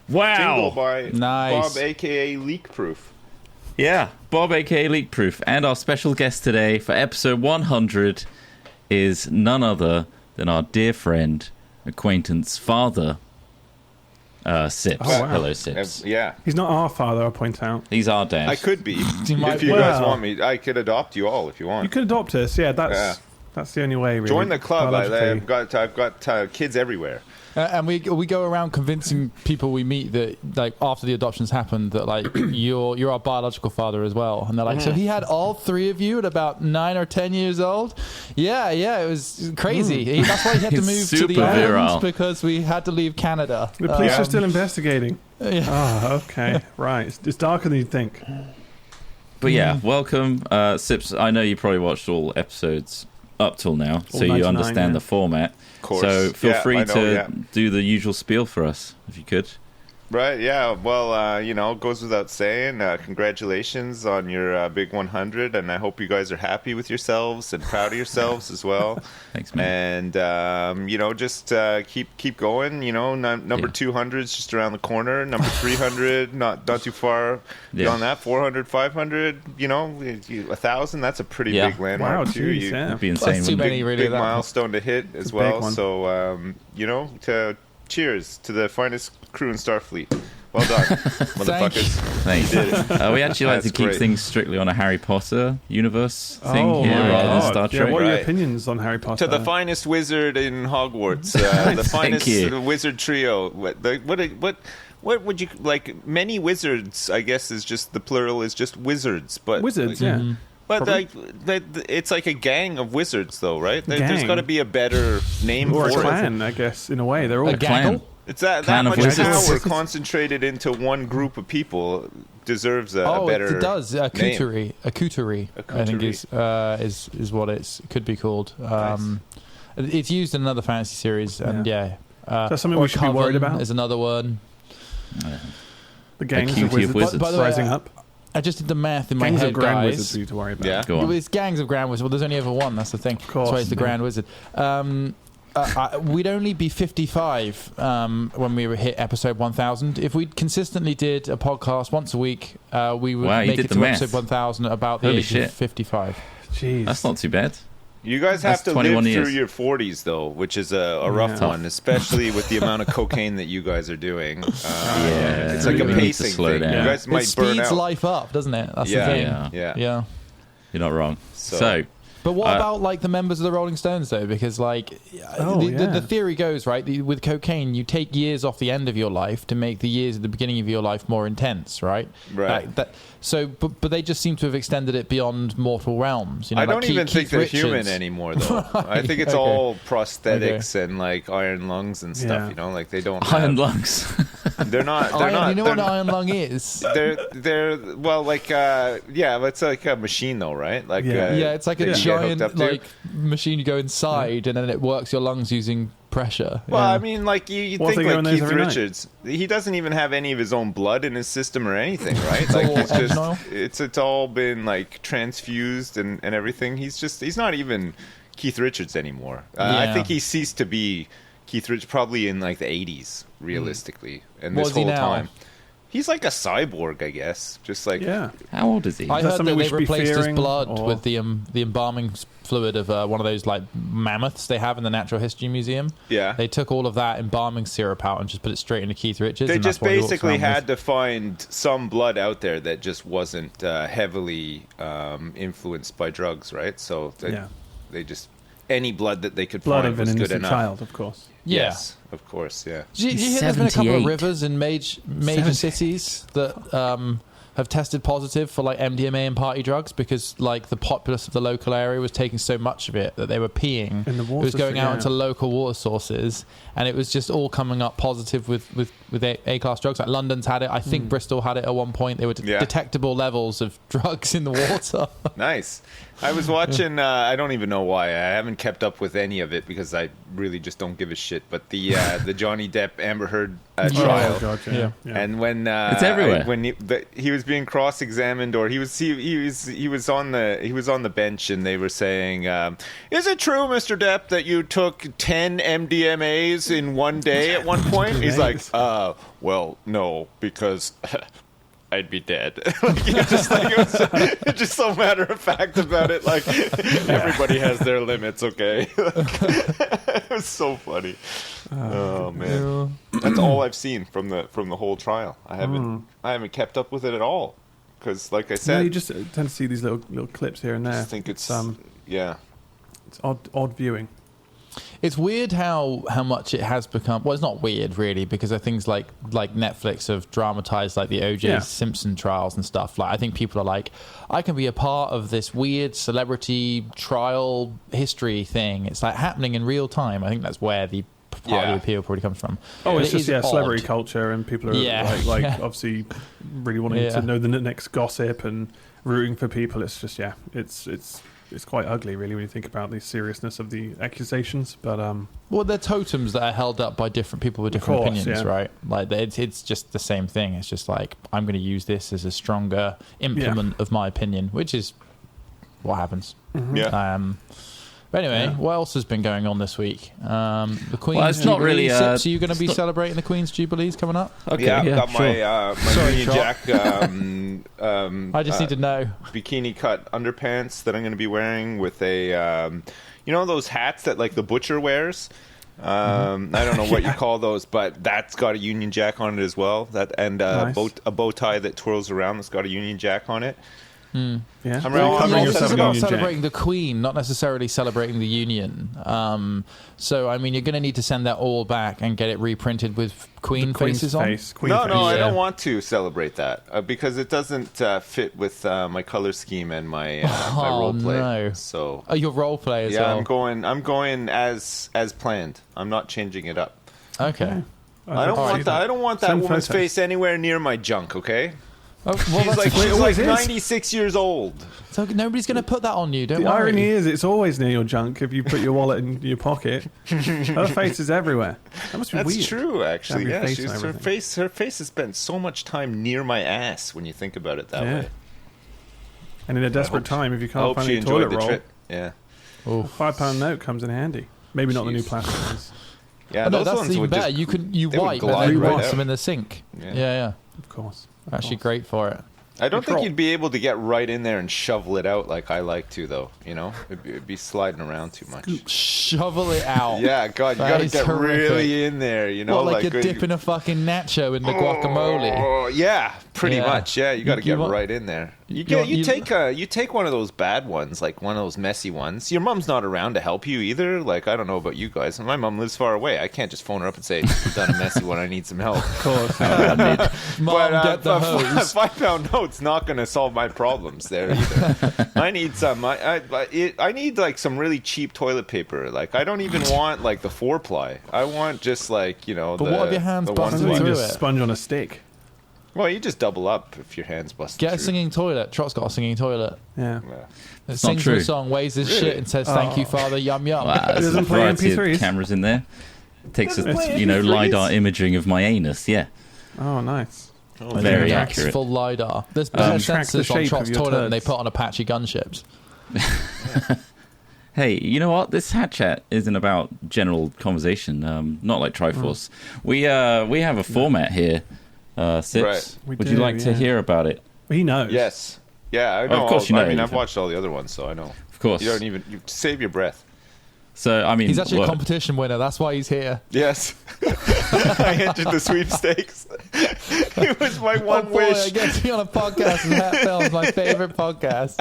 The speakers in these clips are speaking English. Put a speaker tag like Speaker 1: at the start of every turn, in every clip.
Speaker 1: Wow.
Speaker 2: Jingle by
Speaker 3: Nice.
Speaker 2: Bob, a.k.a. Leak Proof.
Speaker 1: Yeah, Bob, aka Leak Proof. And our special guest today for episode 100 is none other than our dear friend, acquaintance, father, Sips.
Speaker 4: Oh, wow.
Speaker 1: Hello, Sips.
Speaker 2: Yeah.
Speaker 4: He's not our father, I'll point out.
Speaker 1: He's our dad.
Speaker 2: I could be.
Speaker 3: You might
Speaker 2: If you
Speaker 3: be.
Speaker 2: guys
Speaker 4: Well.
Speaker 2: want me, I could adopt you all if you want.
Speaker 4: You could adopt us, yeah, that's the only way, really.
Speaker 2: Join the club.
Speaker 4: Biologically.
Speaker 2: I've got kids everywhere.
Speaker 3: And we go around convincing people we meet that, like, after the adoptions happened, that, like, you're our biological father as well. And they're like, so he had all three of you at about 9 or 10 years old? Yeah, it was crazy. That's why he had to move to the
Speaker 1: super
Speaker 3: islands,
Speaker 1: virile.
Speaker 3: because we had to leave Canada.
Speaker 4: The police are still investigating.
Speaker 3: Yeah.
Speaker 4: Oh, okay. Right. It's darker than you think.
Speaker 1: But yeah, welcome, Sips. I know you probably watched all episodes up till now, so you
Speaker 4: 99,
Speaker 1: understand
Speaker 4: yeah.
Speaker 1: the format.
Speaker 2: Of course.
Speaker 1: So feel
Speaker 2: Yeah,
Speaker 1: free
Speaker 2: I know,
Speaker 1: to
Speaker 2: yeah.
Speaker 1: do the usual spiel for us, if you could.
Speaker 2: Right, yeah. Well, it goes without saying. Congratulations on your big 100, and I hope you guys are happy with yourselves and proud of yourselves as well.
Speaker 1: Thanks, man.
Speaker 2: And just keep going. Number 200 is just around the corner. Number 300, not too far beyond that. 400, 500. 1,000. That's a pretty
Speaker 1: Yeah.
Speaker 2: big landmark
Speaker 4: Wow,
Speaker 2: too.
Speaker 4: geez, yeah.
Speaker 1: It'd be insane.
Speaker 3: That's too
Speaker 1: wouldn't it?
Speaker 3: many, really.
Speaker 2: Big
Speaker 3: that
Speaker 2: milestone to hit as
Speaker 4: a big
Speaker 2: well.
Speaker 4: one.
Speaker 2: So cheers to the finest crew in Starfleet. Well done, motherfuckers.
Speaker 1: Thanks.
Speaker 2: You did it.
Speaker 1: We actually like to
Speaker 2: That's
Speaker 1: keep
Speaker 2: great.
Speaker 1: things strictly on a Harry Potter universe thing
Speaker 4: Oh,
Speaker 1: here
Speaker 4: my
Speaker 1: rather than
Speaker 4: God.
Speaker 1: Star
Speaker 4: Yeah,
Speaker 1: Trek.
Speaker 4: what are your
Speaker 2: Right.
Speaker 4: opinions on Harry Potter?
Speaker 2: To the finest wizard in Hogwarts, the finest
Speaker 1: you.
Speaker 2: wizard trio. What would you like? Many wizards, I guess, is just the plural is just wizards, but
Speaker 4: Wizards,
Speaker 2: like,
Speaker 4: yeah.
Speaker 2: But
Speaker 4: Probably.
Speaker 2: it's like a gang of wizards, though, right? There's
Speaker 4: Gang.
Speaker 2: got to be a better name
Speaker 4: Or a
Speaker 2: for it.
Speaker 4: clan, I guess, in a way. They're all
Speaker 3: A gaggle?
Speaker 2: It's that
Speaker 1: Clan of
Speaker 2: much
Speaker 1: wizards.
Speaker 2: power concentrated into one group of people deserves a better
Speaker 3: it does.
Speaker 2: name.
Speaker 3: Accouterie, I think
Speaker 2: Accouterie.
Speaker 3: is what it could be called. It's used in another fantasy series, and
Speaker 4: Is that something
Speaker 3: Or
Speaker 4: we should be worried
Speaker 3: coven
Speaker 4: about?
Speaker 3: is another one.
Speaker 4: The gangs
Speaker 1: Acuity
Speaker 4: of
Speaker 1: of
Speaker 4: wizards,
Speaker 1: wizards.
Speaker 3: By the way,
Speaker 4: rising up.
Speaker 3: I just did the math in my
Speaker 4: Gangs
Speaker 3: head,
Speaker 4: of grand
Speaker 3: guys.
Speaker 4: wizards we need to worry about.
Speaker 2: Yeah.
Speaker 1: Go on.
Speaker 3: It's gangs of Grand Wizard. Well, there's only ever one. That's the thing. Of
Speaker 4: course,
Speaker 3: That's why it's the
Speaker 4: yeah.
Speaker 3: Grand Wizard. We'd only be 55 when we hit episode 1000. If we consistently did a podcast once a week, we would
Speaker 1: Wow, you
Speaker 3: make
Speaker 1: did
Speaker 3: it
Speaker 1: the
Speaker 3: to
Speaker 1: math.
Speaker 3: episode 1000 at about the
Speaker 1: Holy
Speaker 3: age
Speaker 1: shit.
Speaker 3: of 55.
Speaker 4: Jeez.
Speaker 1: That's not too bad.
Speaker 2: You guys
Speaker 1: That's
Speaker 2: have to
Speaker 1: 21
Speaker 2: live
Speaker 1: years.
Speaker 2: through your 40s, though, which is a rough
Speaker 4: Yeah.
Speaker 2: one, especially with the amount of cocaine that you guys are doing.
Speaker 1: Yeah.
Speaker 2: It's like a
Speaker 1: We need to
Speaker 2: pacing
Speaker 1: slow
Speaker 2: thing.
Speaker 1: down.
Speaker 2: You guys
Speaker 3: It
Speaker 2: might burn
Speaker 3: speeds
Speaker 2: out.
Speaker 3: life up, doesn't it? That's
Speaker 2: Yeah.
Speaker 3: the thing.
Speaker 1: Yeah. You're not wrong. So
Speaker 3: But what
Speaker 1: Uh,
Speaker 3: about like the members of the Rolling Stones though? Because like the theory goes right with cocaine, you take years off the end of your life to make the years at the beginning of your life more intense, right?
Speaker 2: Right.
Speaker 3: But they just seem to have extended it beyond mortal realms.
Speaker 2: I don't even think they're human anymore, though. I think it's all prosthetics and like iron lungs and stuff.
Speaker 4: Yeah.
Speaker 2: Like they don't
Speaker 1: iron
Speaker 2: have,
Speaker 1: lungs.
Speaker 2: They're not. They're
Speaker 3: Iron,
Speaker 2: not.
Speaker 3: you know
Speaker 2: they're,
Speaker 3: what an iron lung is?
Speaker 2: They're well, like it's like a machine, though, right? Like
Speaker 4: Yeah.
Speaker 3: Yeah, it's like a
Speaker 2: that you get hooked
Speaker 3: giant
Speaker 2: up to.
Speaker 3: like machine you go inside and then it works your lungs using pressure.
Speaker 2: Well,
Speaker 3: Yeah.
Speaker 2: I mean, like you
Speaker 4: What if
Speaker 2: think
Speaker 4: they go
Speaker 2: like
Speaker 4: in those
Speaker 2: Keith
Speaker 4: every night?
Speaker 2: Richards, he doesn't even have any of his own blood in his system or anything, right?
Speaker 3: It's
Speaker 2: like
Speaker 3: all
Speaker 2: he's
Speaker 3: engine
Speaker 2: just
Speaker 3: oil?
Speaker 2: it's all been like transfused and everything. He's not even Keith Richards anymore. I
Speaker 3: Yeah.
Speaker 2: think he ceased to be Keith Richards probably in like the 80s, realistically, and
Speaker 3: What
Speaker 2: this
Speaker 3: is he
Speaker 2: whole
Speaker 3: now?
Speaker 2: time. He's like a cyborg, I guess. Just like
Speaker 4: Yeah.
Speaker 1: How old is he?
Speaker 3: I
Speaker 4: Is that
Speaker 3: heard
Speaker 4: something
Speaker 3: that
Speaker 4: we
Speaker 3: they
Speaker 4: should be
Speaker 3: replaced his
Speaker 4: fearing,
Speaker 3: blood
Speaker 4: or-
Speaker 3: with the embalming fluid of one of those like mammoths they have in the Natural History Museum.
Speaker 2: Yeah.
Speaker 3: They took all of that embalming syrup out and just put it straight into Keith Richards.
Speaker 2: They
Speaker 3: and
Speaker 2: just
Speaker 3: that's what he walks
Speaker 2: basically
Speaker 3: around
Speaker 2: had
Speaker 3: with.
Speaker 2: to find some blood out there that just wasn't heavily influenced by drugs, right? So they just any blood that they could
Speaker 4: Blood
Speaker 2: find
Speaker 4: of an
Speaker 2: was good
Speaker 4: innocent
Speaker 2: enough.
Speaker 4: child, of course.
Speaker 3: Yeah.
Speaker 2: Yes, of course, yeah.
Speaker 3: Did you
Speaker 1: He's
Speaker 3: hear there's been a couple of
Speaker 1: 78.
Speaker 3: rivers in major
Speaker 4: 78.
Speaker 3: cities that have tested positive for like MDMA and party drugs because like the populace of the local area was taking so much of it that they were peeing.
Speaker 4: In the
Speaker 3: It
Speaker 4: water,
Speaker 3: was going out
Speaker 4: yeah.
Speaker 3: into local water sources, and it was just all coming up positive with A-class drugs. Like London's had it. I think Bristol had it at one point. They were detectable levels of drugs in the water.
Speaker 2: Nice. I was watching. I don't even know why. I haven't kept up with any of it because I really just don't give a shit. But the Johnny Depp Amber Heard trial.
Speaker 4: Oh, God, yeah.
Speaker 2: And when
Speaker 1: It's everywhere.
Speaker 2: when he was being cross-examined, or he was on the bench, and they were saying, "Is it true, Mr. Depp, that you took 10 MDMAs in one day at one point?" He's like, "Well, no, because." I'd be dead. It was just so matter of fact about it. Like everybody has their limits, okay? It was so funny. Oh man, that's all I've seen from the whole trial. I haven't kept up with it at all because, like I said,
Speaker 4: you just tend to see these little clips here and there.
Speaker 2: I just think it's
Speaker 4: it's odd viewing.
Speaker 3: It's weird how much it has become. Well, it's not weird really, because I things like Netflix have dramatized like the O.J. Simpson trials and stuff. Like I think people are like, I can be a part of this weird celebrity trial history thing. It's like happening in real time. I think that's where the part of the appeal probably comes from.
Speaker 4: Oh, it's
Speaker 3: It
Speaker 4: just
Speaker 3: is
Speaker 4: celebrity
Speaker 3: odd.
Speaker 4: culture, and people are like obviously really wanting to know the next gossip and rooting for people. It's just it's quite ugly, really, when you think about the seriousness of the accusations. But
Speaker 3: well, they're totems that are held up by different people with different opinions, right? Like it's just the same thing. It's just like, I'm going to use this as a stronger implement of my opinion, which is what happens. But anyway, what else has been going on this week? The Queen's
Speaker 1: it's not really,
Speaker 3: Sips, are you going to be celebrating the Queen's Jubilees coming up?
Speaker 1: Okay,
Speaker 2: I've got
Speaker 1: sure.
Speaker 2: my Union Jack.
Speaker 3: I just need to know.
Speaker 2: Bikini cut underpants that I'm going to be wearing with a, those hats that like the butcher wears. I don't know what you call those, but that's got a Union Jack on it as well. That and
Speaker 4: Nice.
Speaker 2: a bow tie that twirls around that's got a Union Jack on it.
Speaker 4: yeah,
Speaker 2: I'm
Speaker 3: Well,
Speaker 2: covering
Speaker 3: this
Speaker 2: yourself
Speaker 3: is
Speaker 2: with
Speaker 3: about
Speaker 2: Union Jack.
Speaker 3: celebrating the Queen, not necessarily celebrating the Union. So, I mean, you're going to need to send that all back and get it reprinted with Queen faces on.
Speaker 4: Queen
Speaker 2: No,
Speaker 4: face.
Speaker 2: I don't want to celebrate that because it doesn't fit with my color scheme and my my role play.
Speaker 3: No.
Speaker 2: So
Speaker 3: Oh, your role play as well.
Speaker 2: I'm going as planned. I'm not changing it up.
Speaker 3: Okay.
Speaker 2: I don't want that
Speaker 4: Send
Speaker 2: woman's
Speaker 4: photos.
Speaker 2: face anywhere near my junk. Okay.
Speaker 3: Oh, well,
Speaker 2: She's
Speaker 3: that's
Speaker 2: like
Speaker 3: a-
Speaker 2: she's
Speaker 4: always
Speaker 2: like
Speaker 4: is.
Speaker 2: 96 years old.
Speaker 3: so nobody's going to put that on you. Don't
Speaker 4: The
Speaker 3: worry.
Speaker 4: irony is, it's always near your junk if you put your wallet in your pocket. Her face is everywhere. That must be
Speaker 2: That's
Speaker 4: weird.
Speaker 2: true, actually.
Speaker 4: Have your
Speaker 2: Yeah,
Speaker 4: face and
Speaker 2: her
Speaker 4: everything.
Speaker 2: face has spent so much time near my ass when you think about it that
Speaker 4: Yeah.
Speaker 2: way.
Speaker 4: And in a desperate time, if you
Speaker 2: I
Speaker 4: can't
Speaker 2: hope
Speaker 4: find
Speaker 2: she
Speaker 4: your
Speaker 2: enjoyed
Speaker 4: toilet
Speaker 2: the
Speaker 4: roll,
Speaker 2: trip. Yeah,
Speaker 4: a £5 note comes in handy. Maybe not the new
Speaker 2: Jeez.
Speaker 4: plastic ones,
Speaker 2: yeah.
Speaker 3: Oh, no,
Speaker 2: those
Speaker 3: that's
Speaker 2: ones
Speaker 3: even
Speaker 2: would
Speaker 3: better.
Speaker 2: just,
Speaker 3: You
Speaker 2: they would
Speaker 3: wipe
Speaker 2: glide
Speaker 3: and then
Speaker 2: right
Speaker 3: wash
Speaker 2: out.
Speaker 3: them in the sink.
Speaker 2: Yeah.
Speaker 3: Yeah.
Speaker 4: of course.
Speaker 3: Actually, great for it.
Speaker 2: I don't think
Speaker 4: Control.
Speaker 2: you'd be able to get right in there and shovel it out like I like to, though. You know, it'd be sliding around too much.
Speaker 3: Shovel it out.
Speaker 2: Yeah, God, you
Speaker 3: That
Speaker 2: got to
Speaker 3: is
Speaker 2: get
Speaker 3: horrific.
Speaker 2: really in there. You know,
Speaker 3: What, like you're dipping a fucking nacho in the guacamole?
Speaker 2: Oh, yeah, pretty
Speaker 3: Yeah.
Speaker 2: much. Yeah, you got to
Speaker 3: You
Speaker 2: get
Speaker 3: want-
Speaker 2: right in there. You
Speaker 3: you-
Speaker 2: take one of those bad ones, like one of those messy ones. Your mom's not around to help you either. Like, I don't know about you guys. My mom lives far away. I can't just phone her up and say, "I've done a messy one. I need some help."
Speaker 4: Of course.
Speaker 3: Mom, get the
Speaker 2: a
Speaker 3: hose.
Speaker 2: £5 note's not going to solve my problems there either. I need some. I need like some really cheap toilet paper. Like, I don't even want like the 4-ply. I want just like
Speaker 3: But what if your hands
Speaker 2: the
Speaker 3: busted
Speaker 2: one
Speaker 4: You
Speaker 3: through
Speaker 2: ply.
Speaker 4: just
Speaker 3: it?
Speaker 4: sponge on a stick.
Speaker 2: Well, you just double up if your hands busted.
Speaker 3: Get a
Speaker 2: through.
Speaker 3: singing toilet. Trott's got a singing toilet.
Speaker 4: Yeah.
Speaker 2: Yeah.
Speaker 3: It
Speaker 1: not
Speaker 3: sings
Speaker 1: true.
Speaker 3: the song, weighs his
Speaker 2: Really?
Speaker 3: shit, and says, "Thank you, Father, yum yum."
Speaker 1: Wow, there's a
Speaker 4: doesn't play
Speaker 1: variety of
Speaker 4: MP3s.
Speaker 1: cameras in there. Takes
Speaker 2: Doesn't play
Speaker 1: a,
Speaker 2: MP3s?
Speaker 1: LiDAR imaging of my anus. Yeah,
Speaker 4: Oh, nice.
Speaker 1: very
Speaker 3: Yeah,
Speaker 1: accurate.
Speaker 3: Full lidar. There's
Speaker 4: Tracks the
Speaker 3: sensors on
Speaker 4: shape
Speaker 3: Trott's
Speaker 4: of your
Speaker 3: toilet, and they
Speaker 4: turds.
Speaker 3: put on Apache gunships.
Speaker 1: Hey, you know what? This hat chat isn't about general conversation. Not like Triforce. We have a format here. Sips.
Speaker 2: Right.
Speaker 4: We
Speaker 1: Would you
Speaker 4: do,
Speaker 1: like to
Speaker 4: yeah.
Speaker 1: hear about it?
Speaker 4: He knows.
Speaker 2: Yes. Yeah, I know.
Speaker 1: Of course you know
Speaker 2: I mean, I've
Speaker 1: anything.
Speaker 2: watched all the other ones, so I know.
Speaker 1: Of course.
Speaker 2: You don't even save your breath.
Speaker 1: So I mean,
Speaker 3: He's actually
Speaker 1: look,
Speaker 3: a competition winner. That's why he's here.
Speaker 2: Yes, I entered the sweepstakes. It was my
Speaker 3: Oh
Speaker 2: one
Speaker 3: boy, I
Speaker 2: wish.
Speaker 3: get to be on a podcast and Hat Films, my favorite podcast.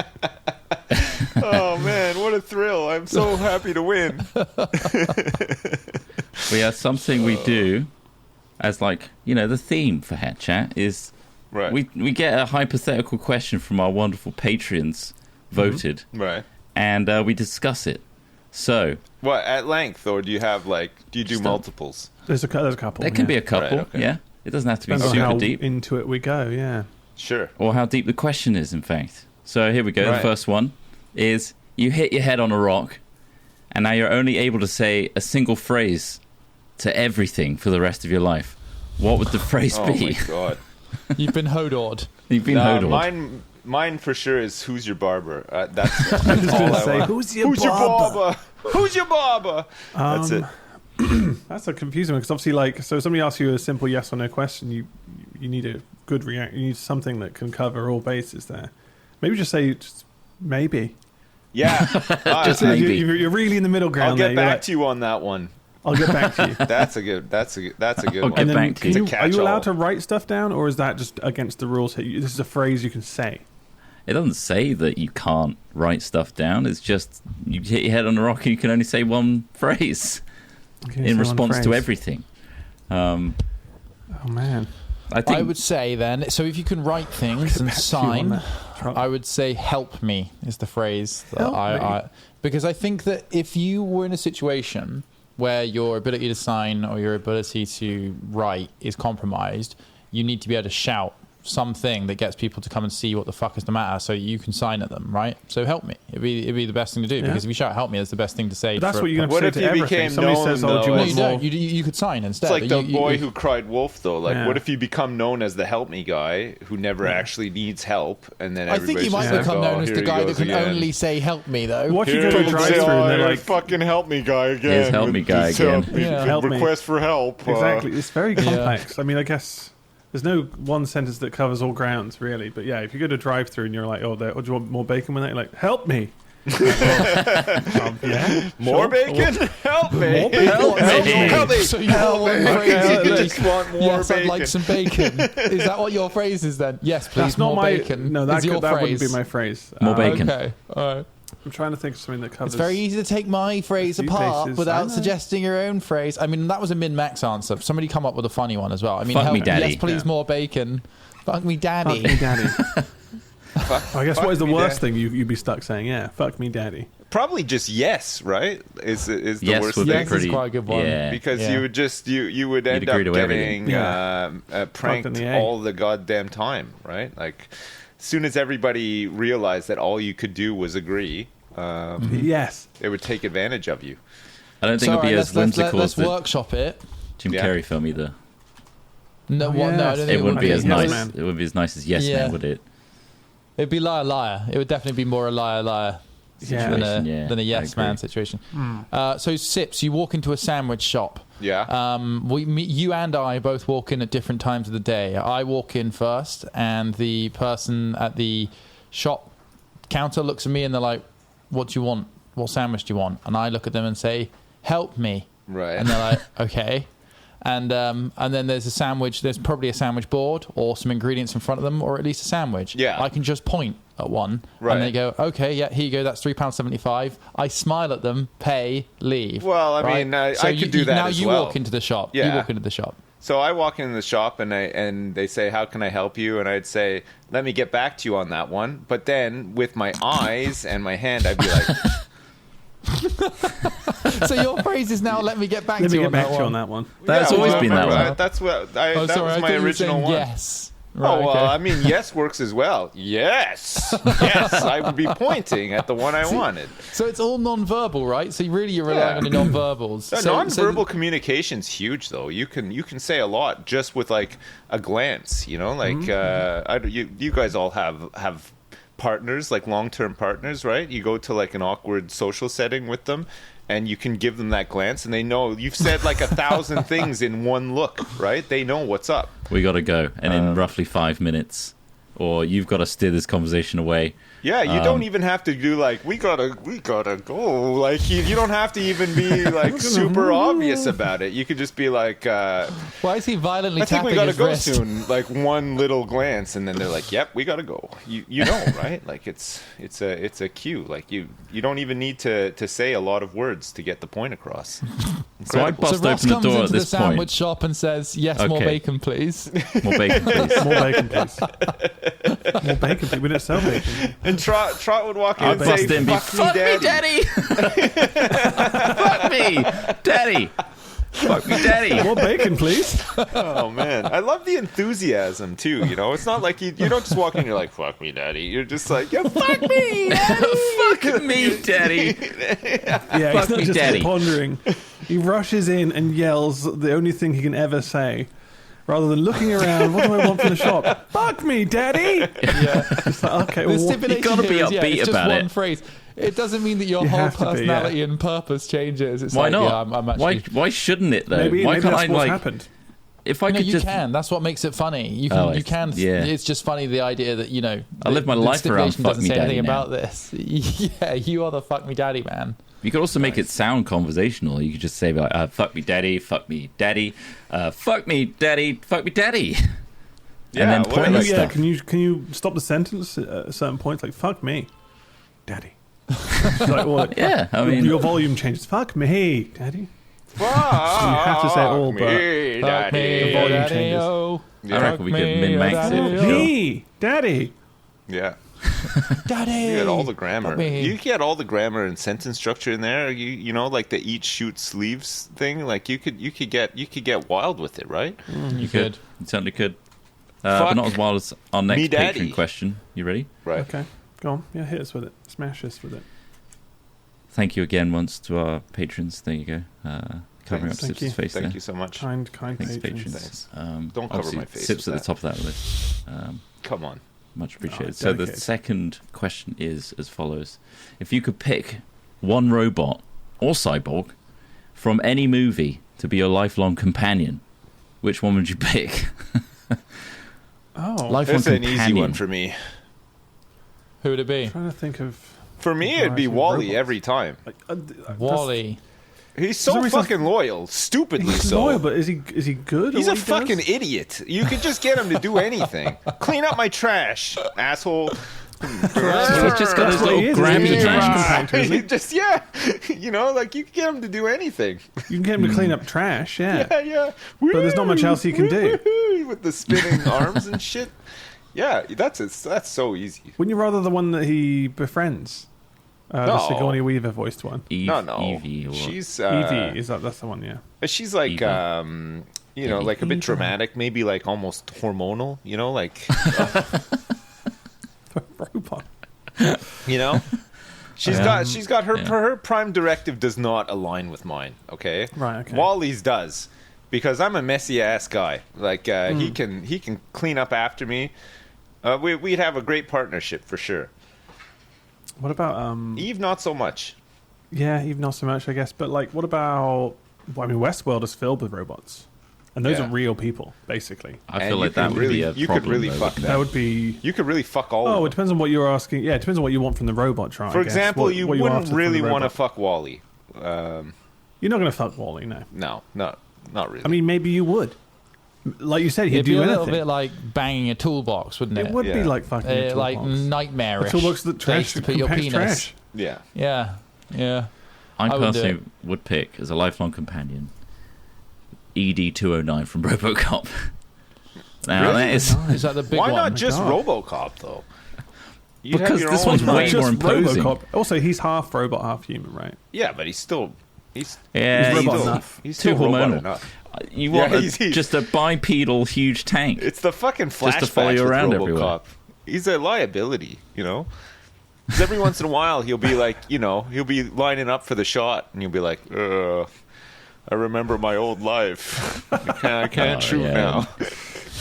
Speaker 2: Oh man, what a thrill! I'm so happy to win.
Speaker 1: we have something we do as like the theme for Hat Chat is
Speaker 2: Right.
Speaker 1: we get a hypothetical question from our wonderful Patreons voted,
Speaker 2: Right.
Speaker 1: and we discuss it. So
Speaker 2: What, at length, or do you have do you do
Speaker 1: Just
Speaker 2: multiples?
Speaker 4: There's a couple.
Speaker 1: there can be a couple,
Speaker 2: Right, okay.
Speaker 1: yeah. It doesn't have to be
Speaker 4: Depends on
Speaker 1: super
Speaker 4: how
Speaker 1: deep,
Speaker 4: into it we go, yeah.
Speaker 2: Sure.
Speaker 1: or how deep the question is. In fact, so here we go. The
Speaker 2: Right.
Speaker 1: first one is: you hit your head on a rock, and now you're only able to say a single phrase to everything for the rest of your life. what would the phrase
Speaker 2: Oh
Speaker 1: be?
Speaker 2: my god.
Speaker 3: You've been hodored.
Speaker 1: You've been hodled.
Speaker 2: Mine for sure is who's your barber. That's
Speaker 4: I was
Speaker 2: all
Speaker 4: going to
Speaker 2: I
Speaker 4: say,
Speaker 2: want.
Speaker 4: who's your
Speaker 2: Who's your
Speaker 4: barber?
Speaker 2: barber? Who's your barber? That's it.
Speaker 4: That's a confusing one because obviously, like, so somebody asks you a simple yes or no question, you need a good react. You need something that can cover all bases there. Maybe just say maybe.
Speaker 2: Yeah,
Speaker 1: Just maybe.
Speaker 4: You're really in the middle ground.
Speaker 2: I'll get
Speaker 4: there.
Speaker 2: back to you on that one.
Speaker 4: I'll get back to you.
Speaker 2: That's a good
Speaker 1: I'll
Speaker 2: one.
Speaker 1: get back to you.
Speaker 4: Are you allowed to write stuff down, or is that just against the rules? This is a phrase you can say.
Speaker 1: It doesn't say that you can't write stuff down. It's just you hit your head on a rock and you can only say one phrase in response to everything.
Speaker 4: Oh man.
Speaker 3: I would say then, so if you can write things and sign, I would say help me is the phrase that because I think that if you were in a situation where your ability to sign or your ability to write is compromised, you need to be able to shout something that gets people to come and see what the fuck is the matter so you can sign at them, right? So help me. It'd be the best thing to do because if you shout help me, that's the best thing to say.
Speaker 4: But that's what you're going to
Speaker 2: What
Speaker 4: say
Speaker 2: if
Speaker 4: to
Speaker 2: you
Speaker 4: everything.
Speaker 2: became
Speaker 4: Somebody
Speaker 2: known,
Speaker 4: says,
Speaker 2: though,
Speaker 4: do you
Speaker 3: No,
Speaker 4: want
Speaker 3: you
Speaker 4: more?
Speaker 3: don't. You could sign instead.
Speaker 2: It's like the
Speaker 3: You-
Speaker 2: boy
Speaker 3: you-
Speaker 2: who cried wolf, though. Like,
Speaker 4: Yeah.
Speaker 2: what if you become known as the help me guy who never actually needs help, and then
Speaker 3: I think you
Speaker 2: everybody's
Speaker 3: might
Speaker 2: just like,
Speaker 3: become known as
Speaker 2: here
Speaker 3: the
Speaker 2: he
Speaker 3: guy that
Speaker 2: goes
Speaker 3: can
Speaker 2: again.
Speaker 3: only say help me, though.
Speaker 4: What if you
Speaker 2: Here
Speaker 4: go to
Speaker 2: he
Speaker 4: a drive-through
Speaker 2: goes,
Speaker 4: and they're
Speaker 2: "Oh,
Speaker 4: like,
Speaker 2: fucking help me guy again.
Speaker 1: Here's help me guy
Speaker 2: Just
Speaker 1: again.
Speaker 3: Yeah.
Speaker 4: Help me.
Speaker 2: request for help.
Speaker 4: exactly. It's very complex. I mean, I guess there's no one sentence that covers all grounds, really. But yeah, if you go to a drive-through and you're like, oh, do you want more bacon with that? You're like, help me. Yeah,
Speaker 2: More
Speaker 4: sure.
Speaker 2: bacon? Help me.
Speaker 4: More bacon?
Speaker 2: Help me. Help me.
Speaker 3: So you want one
Speaker 2: Okay,
Speaker 3: phrase?
Speaker 2: you just want more
Speaker 3: Yes,
Speaker 2: bacon.
Speaker 3: I'd like some bacon. Is that what your phrase is then? Yes, please.
Speaker 4: That's not
Speaker 3: more
Speaker 4: my.
Speaker 3: bacon.
Speaker 4: No,
Speaker 3: is
Speaker 4: that
Speaker 3: your
Speaker 4: wouldn't
Speaker 3: phrase.
Speaker 4: be my phrase.
Speaker 1: More bacon.
Speaker 3: Okay, all right.
Speaker 4: I'm trying to think of something that covers.
Speaker 3: It's very easy to take my phrase
Speaker 4: a few
Speaker 3: apart
Speaker 4: places. I
Speaker 3: without
Speaker 4: know.
Speaker 3: suggesting your own phrase. I mean, that was a min-max answer. Somebody come up with a funny one as well. I mean,
Speaker 1: Fuck me, daddy.
Speaker 3: Yes, please, more bacon. Fuck me, daddy.
Speaker 4: Fuck me, daddy. I guess what is the
Speaker 2: me,
Speaker 4: worst
Speaker 2: Dad.
Speaker 4: thing you'd be stuck saying? Yeah, fuck me, daddy.
Speaker 2: Probably just yes, right? Is the
Speaker 1: Yes
Speaker 2: worst
Speaker 1: would be
Speaker 2: thing.
Speaker 3: Yes is
Speaker 1: pretty.
Speaker 3: quite a good one.
Speaker 1: Yeah.
Speaker 2: Because
Speaker 3: Yeah.
Speaker 2: you would just you would end
Speaker 1: agree
Speaker 2: up
Speaker 1: to everything.
Speaker 2: getting pranked
Speaker 4: in the A.
Speaker 2: all the goddamn time, right? Like, as soon as everybody realized that all you could do was agree,
Speaker 4: Yes.
Speaker 2: it would take advantage of you.
Speaker 1: I don't think it'll be as whimsical
Speaker 3: let's
Speaker 1: as the
Speaker 3: workshop it.
Speaker 1: Jim
Speaker 2: Yeah.
Speaker 1: Carrey film either.
Speaker 3: No,
Speaker 4: Oh,
Speaker 3: what, no, I
Speaker 4: yes.
Speaker 3: don't think
Speaker 1: It wouldn't be as
Speaker 4: Yes
Speaker 1: nice.
Speaker 4: Man.
Speaker 1: It wouldn't be as nice as Yes
Speaker 3: Yeah.
Speaker 1: Man, would it?
Speaker 3: It'd be liar, liar. It would definitely be more a liar, liar
Speaker 4: Yeah.
Speaker 3: than a
Speaker 1: I
Speaker 3: yes
Speaker 1: agree.
Speaker 3: man situation. So Sips, you walk into a sandwich shop.
Speaker 2: Yeah.
Speaker 3: You and I both walk in at different times of the day. I walk in first, and the person at the shop counter looks at me and they're like, "What do you want? What sandwich do you want?" And I look at them and say, "Help me."
Speaker 2: Right.
Speaker 3: And they're like, "Okay." And then there's a sandwich. There's probably a sandwich board or some ingredients in front of them, or at least a sandwich.
Speaker 2: Yeah.
Speaker 3: I can just point at one,
Speaker 2: Right.
Speaker 3: and they go, "Okay, yeah, here you go. That's £3.75." I smile at them, pay, leave.
Speaker 2: Well, I
Speaker 3: right?
Speaker 2: mean, I
Speaker 3: So
Speaker 2: could do that
Speaker 3: Now
Speaker 2: as
Speaker 3: you
Speaker 2: well.
Speaker 3: walk into the shop.
Speaker 2: Yeah.
Speaker 3: You walk into the shop.
Speaker 2: So I walk into the shop and they say, "How can I help you?" And I'd say, "Let me get back to you on that one." But then with my eyes and my hand, I'd be like,
Speaker 3: So your phrase is now, "Let me get back
Speaker 4: Let
Speaker 3: to
Speaker 4: me
Speaker 3: you
Speaker 4: get
Speaker 3: on
Speaker 4: back
Speaker 3: that
Speaker 4: to you
Speaker 3: one."
Speaker 4: on that one.
Speaker 1: That's
Speaker 2: Yeah,
Speaker 1: always
Speaker 2: well,
Speaker 1: been that
Speaker 2: right,
Speaker 1: one.
Speaker 2: That's what
Speaker 3: Oh,
Speaker 2: that
Speaker 3: sorry,
Speaker 2: was
Speaker 3: I
Speaker 2: my
Speaker 3: thought you were
Speaker 2: original
Speaker 3: saying
Speaker 2: one.
Speaker 3: yes.
Speaker 2: Oh
Speaker 3: Right,
Speaker 2: well,
Speaker 3: okay.
Speaker 2: I mean, yes works as well. Yes, yes, I would be pointing at the one I wanted.
Speaker 3: So it's all non-verbal, right? So you're relying on your non-verbals.
Speaker 2: Non-verbal communication's huge, though. You can say a lot just with like a glance. You know, like you guys all have partners, like long-term partners, right? You go to like an awkward social setting with them, and you can give them that glance, and they know you've said like 1,000 things in one look, right? They know what's up.
Speaker 1: We got to go. And in roughly 5 minutes, or you've got to steer this conversation away.
Speaker 2: Yeah, you don't even have to do like we gotta go. Like you don't have to even be like super obvious about it. You could just be like,
Speaker 3: Why is he violently
Speaker 2: I think
Speaker 3: tapping
Speaker 2: we gotta
Speaker 3: his
Speaker 2: go
Speaker 3: wrist?
Speaker 2: soon. Like one little glance, and then they're like, "Yep, we gotta go." You know, right? Like it's a cue. Like you don't even need to say a lot of words to get the point across.
Speaker 1: So I
Speaker 2: Incredible.
Speaker 1: bust
Speaker 3: So Ross
Speaker 1: open the
Speaker 3: comes
Speaker 1: door
Speaker 3: into
Speaker 1: at
Speaker 3: the
Speaker 1: this
Speaker 3: sandwich
Speaker 1: point.
Speaker 3: shop and says, "Yes, more
Speaker 1: Okay.
Speaker 3: bacon, please."
Speaker 1: More bacon, please.
Speaker 4: More bacon, please. More bacon, please. We don't sell bacon.
Speaker 2: And Trot would walk in
Speaker 1: I'd
Speaker 2: and say,
Speaker 1: bust in and be,
Speaker 2: "Fuck me, daddy."
Speaker 1: Fuck me, daddy. Fuck me, daddy.
Speaker 4: More bacon, please.
Speaker 2: Oh man, I love the enthusiasm too. You know, it's not like you don't just walk in and you're like, "Fuck me, daddy." You're just like, "Yeah, fuck me,
Speaker 1: Fuck me, daddy.
Speaker 4: Yeah,
Speaker 1: Fuck
Speaker 4: he's not
Speaker 1: me,
Speaker 4: just
Speaker 1: daddy.
Speaker 4: pondering. He rushes in and yells the only thing he can ever say. rather than looking around. What do I want from the shop? Fuck me, daddy.
Speaker 3: Yeah.
Speaker 4: It's like, okay,
Speaker 3: The
Speaker 4: well,
Speaker 3: stipulation
Speaker 1: gotta be
Speaker 3: here is,
Speaker 1: upbeat
Speaker 3: it's just
Speaker 1: about
Speaker 3: one
Speaker 1: it.
Speaker 3: phrase. It doesn't mean that your
Speaker 4: You
Speaker 3: whole
Speaker 4: have to be,
Speaker 3: personality and purpose changes. It's
Speaker 1: Why
Speaker 3: like,
Speaker 1: not?
Speaker 3: Yeah, I'm actually.
Speaker 1: Why shouldn't it though?
Speaker 4: maybe
Speaker 1: Why can't
Speaker 4: that's
Speaker 1: I
Speaker 4: what's
Speaker 1: like?
Speaker 4: happened.
Speaker 1: If I
Speaker 3: No,
Speaker 1: could
Speaker 3: you
Speaker 1: just,
Speaker 3: can. That's what makes it funny. You can.
Speaker 1: Oh,
Speaker 3: You can.
Speaker 1: yeah.
Speaker 3: It's just funny the idea that
Speaker 1: I live my life around
Speaker 3: stipulation
Speaker 1: fuck
Speaker 3: doesn't
Speaker 1: me
Speaker 3: say
Speaker 1: daddy
Speaker 3: anything
Speaker 1: now.
Speaker 3: about this. Yeah, you are the fuck me daddy man.
Speaker 1: you could also make it sound conversational. You could just say like, "Fuck me, daddy. Fuck me, daddy. Fuck me, daddy. Fuck me, daddy."
Speaker 2: Yeah,
Speaker 1: and then
Speaker 2: whatever.
Speaker 1: pointless
Speaker 4: Yeah,
Speaker 1: stuff.
Speaker 4: can you stop the sentence at certain points? Like, fuck me, daddy. Like, well,
Speaker 1: Yeah, I mean,
Speaker 4: your volume changes. Fuck me, daddy. You have to say it all, but
Speaker 2: me,
Speaker 3: Fuck me,
Speaker 4: The volume
Speaker 3: daddy,
Speaker 4: changes.
Speaker 3: oh.
Speaker 1: I reckon we could min-max
Speaker 3: daddy,
Speaker 1: it.
Speaker 3: oh.
Speaker 1: Sure.
Speaker 4: me, daddy.
Speaker 2: Yeah.
Speaker 3: Daddy.
Speaker 2: You get all the grammar.
Speaker 3: Fuck me.
Speaker 2: You get all the grammar and sentence structure in there. You know, like the eat, shoot, sleeves thing. Like you could get wild with it, right?
Speaker 3: You could.
Speaker 1: You certainly could. But not as wild as our
Speaker 2: me
Speaker 1: next
Speaker 2: daddy.
Speaker 1: Patreon question. You ready?
Speaker 2: Right.
Speaker 4: Okay, go on. Yeah, hit us with it. Smash us with it.
Speaker 1: Thank you again once to our patrons. There you go. Covering up
Speaker 2: Thanks.
Speaker 1: Sips'
Speaker 4: Thank you.
Speaker 1: face
Speaker 2: Thank
Speaker 1: there.
Speaker 2: you so much.
Speaker 4: Kind
Speaker 1: Thanks,
Speaker 4: patrons.
Speaker 1: patrons.
Speaker 2: Don't cover
Speaker 1: obviously,
Speaker 2: my face
Speaker 1: Sips
Speaker 2: with
Speaker 1: at the top of that list.
Speaker 2: Come on.
Speaker 1: Much appreciated.
Speaker 4: Oh,
Speaker 1: So the
Speaker 4: dedicated.
Speaker 1: second question is as follows: if you could pick one robot or cyborg from any movie to be your lifelong companion, which one would you pick?
Speaker 4: Oh,
Speaker 1: Lifelong
Speaker 2: That's an
Speaker 1: companion.
Speaker 2: easy one for me.
Speaker 3: Who would it be?
Speaker 4: I'm trying to think of
Speaker 2: For me, it'd be
Speaker 4: Variety
Speaker 2: Wally
Speaker 4: robots.
Speaker 2: every time.
Speaker 4: like
Speaker 3: Wally.
Speaker 2: He's so
Speaker 4: there reason-
Speaker 2: fucking loyal, stupidly
Speaker 4: He's
Speaker 2: so.
Speaker 4: loyal, but is he good? at
Speaker 2: He's a
Speaker 4: what he
Speaker 2: fucking
Speaker 4: does?
Speaker 2: idiot. You could just get him to do anything. Clean up my trash, asshole.
Speaker 1: He's just got his
Speaker 4: That's what
Speaker 1: little
Speaker 4: he is,
Speaker 1: Grammy
Speaker 4: isn't he?
Speaker 1: trash.
Speaker 4: Compactor, isn't he?
Speaker 2: Just you know, like you could get him to do anything.
Speaker 4: You can get him to clean up trash, yeah.
Speaker 2: Yeah.
Speaker 4: But there's not much else he can do.
Speaker 2: Woo, with the spinning arms and shit. Yeah, that's so easy.
Speaker 4: Wouldn't you rather the one that he befriends? The
Speaker 2: No.
Speaker 4: Sigourney Weaver voiced one.
Speaker 2: No.
Speaker 1: Evie, or what?
Speaker 2: She's
Speaker 4: Evie, that's the one, yeah.
Speaker 2: she's like
Speaker 1: Evie.
Speaker 2: you know, like a bit
Speaker 4: Evie.
Speaker 2: dramatic, maybe like almost hormonal, you know, like
Speaker 4: Robot.
Speaker 2: you know. She's got her
Speaker 1: yeah.
Speaker 2: her prime directive does not align with mine, okay?
Speaker 4: Right, okay.
Speaker 2: Wally's does. Because I'm a messy ass guy. Like he can clean up after me. We'd have a great partnership for sure.
Speaker 4: What about
Speaker 2: Eve, not so much.
Speaker 4: yeah, even not so much, I guess. But like, what about? Well, I mean, Westworld is filled with robots, and those
Speaker 2: Yeah.
Speaker 4: are real people, basically.
Speaker 1: I
Speaker 2: And
Speaker 1: feel
Speaker 2: you
Speaker 1: like that
Speaker 2: could
Speaker 1: would
Speaker 2: really-
Speaker 1: be a
Speaker 2: you could
Speaker 1: problem.
Speaker 2: really
Speaker 1: though,
Speaker 2: fuck
Speaker 1: wouldn't
Speaker 4: That
Speaker 1: it?
Speaker 4: would be.
Speaker 2: You could really fuck all
Speaker 4: Oh,
Speaker 2: of
Speaker 4: it
Speaker 2: them.
Speaker 4: depends on what you're asking. Yeah, it depends on what you want from the robot. Try.
Speaker 2: For example, you
Speaker 4: what
Speaker 2: wouldn't
Speaker 4: after from
Speaker 2: really
Speaker 4: the
Speaker 2: want to
Speaker 4: robot.
Speaker 2: fuck Wally.
Speaker 4: You're not going to fuck Wally, no.
Speaker 2: No, not really.
Speaker 4: I mean, maybe you would. Like you said, he'd
Speaker 3: It'd be
Speaker 4: do
Speaker 3: a
Speaker 4: anything.
Speaker 3: little bit like banging a toolbox, wouldn't it?
Speaker 4: It would be
Speaker 2: Yeah.
Speaker 4: like fucking a
Speaker 3: Like
Speaker 4: toolbox.
Speaker 3: nightmarish.
Speaker 4: A toolbox that
Speaker 3: place
Speaker 4: trash
Speaker 3: to put your
Speaker 4: compacts
Speaker 3: penis.
Speaker 4: trash.
Speaker 2: yeah.
Speaker 3: Yeah.
Speaker 1: I
Speaker 3: I would do
Speaker 1: personally would pick as a lifelong companion ED 209 from RoboCop. Now
Speaker 2: Really?
Speaker 1: that is
Speaker 3: Is that the big
Speaker 2: Why
Speaker 3: one?
Speaker 2: not just
Speaker 4: God.
Speaker 2: RoboCop though? You'd have
Speaker 1: Because
Speaker 2: your
Speaker 1: this
Speaker 2: own
Speaker 1: one's
Speaker 2: mind.
Speaker 1: way
Speaker 4: Just
Speaker 1: more imposing.
Speaker 4: RoboCop. Also, he's half robot, half human, right?
Speaker 2: Yeah, but he's still
Speaker 1: yeah,
Speaker 4: He's robot
Speaker 2: still-
Speaker 4: enough.
Speaker 2: He's
Speaker 1: Too
Speaker 2: still robot
Speaker 1: hormonal.
Speaker 2: enough.
Speaker 1: You
Speaker 2: Yeah,
Speaker 1: want
Speaker 2: he's-
Speaker 1: just a bipedal huge tank.
Speaker 2: It's the fucking flashbacks
Speaker 1: Just to follow you
Speaker 2: with
Speaker 1: around
Speaker 2: RoboCop.
Speaker 1: everywhere.
Speaker 2: He's a liability, you know. 'Cause every once in a while he'll be like, you know, he'll be lining up for the shot, and you'll be like, I remember my old life. I can't shoot
Speaker 1: yeah.
Speaker 2: now.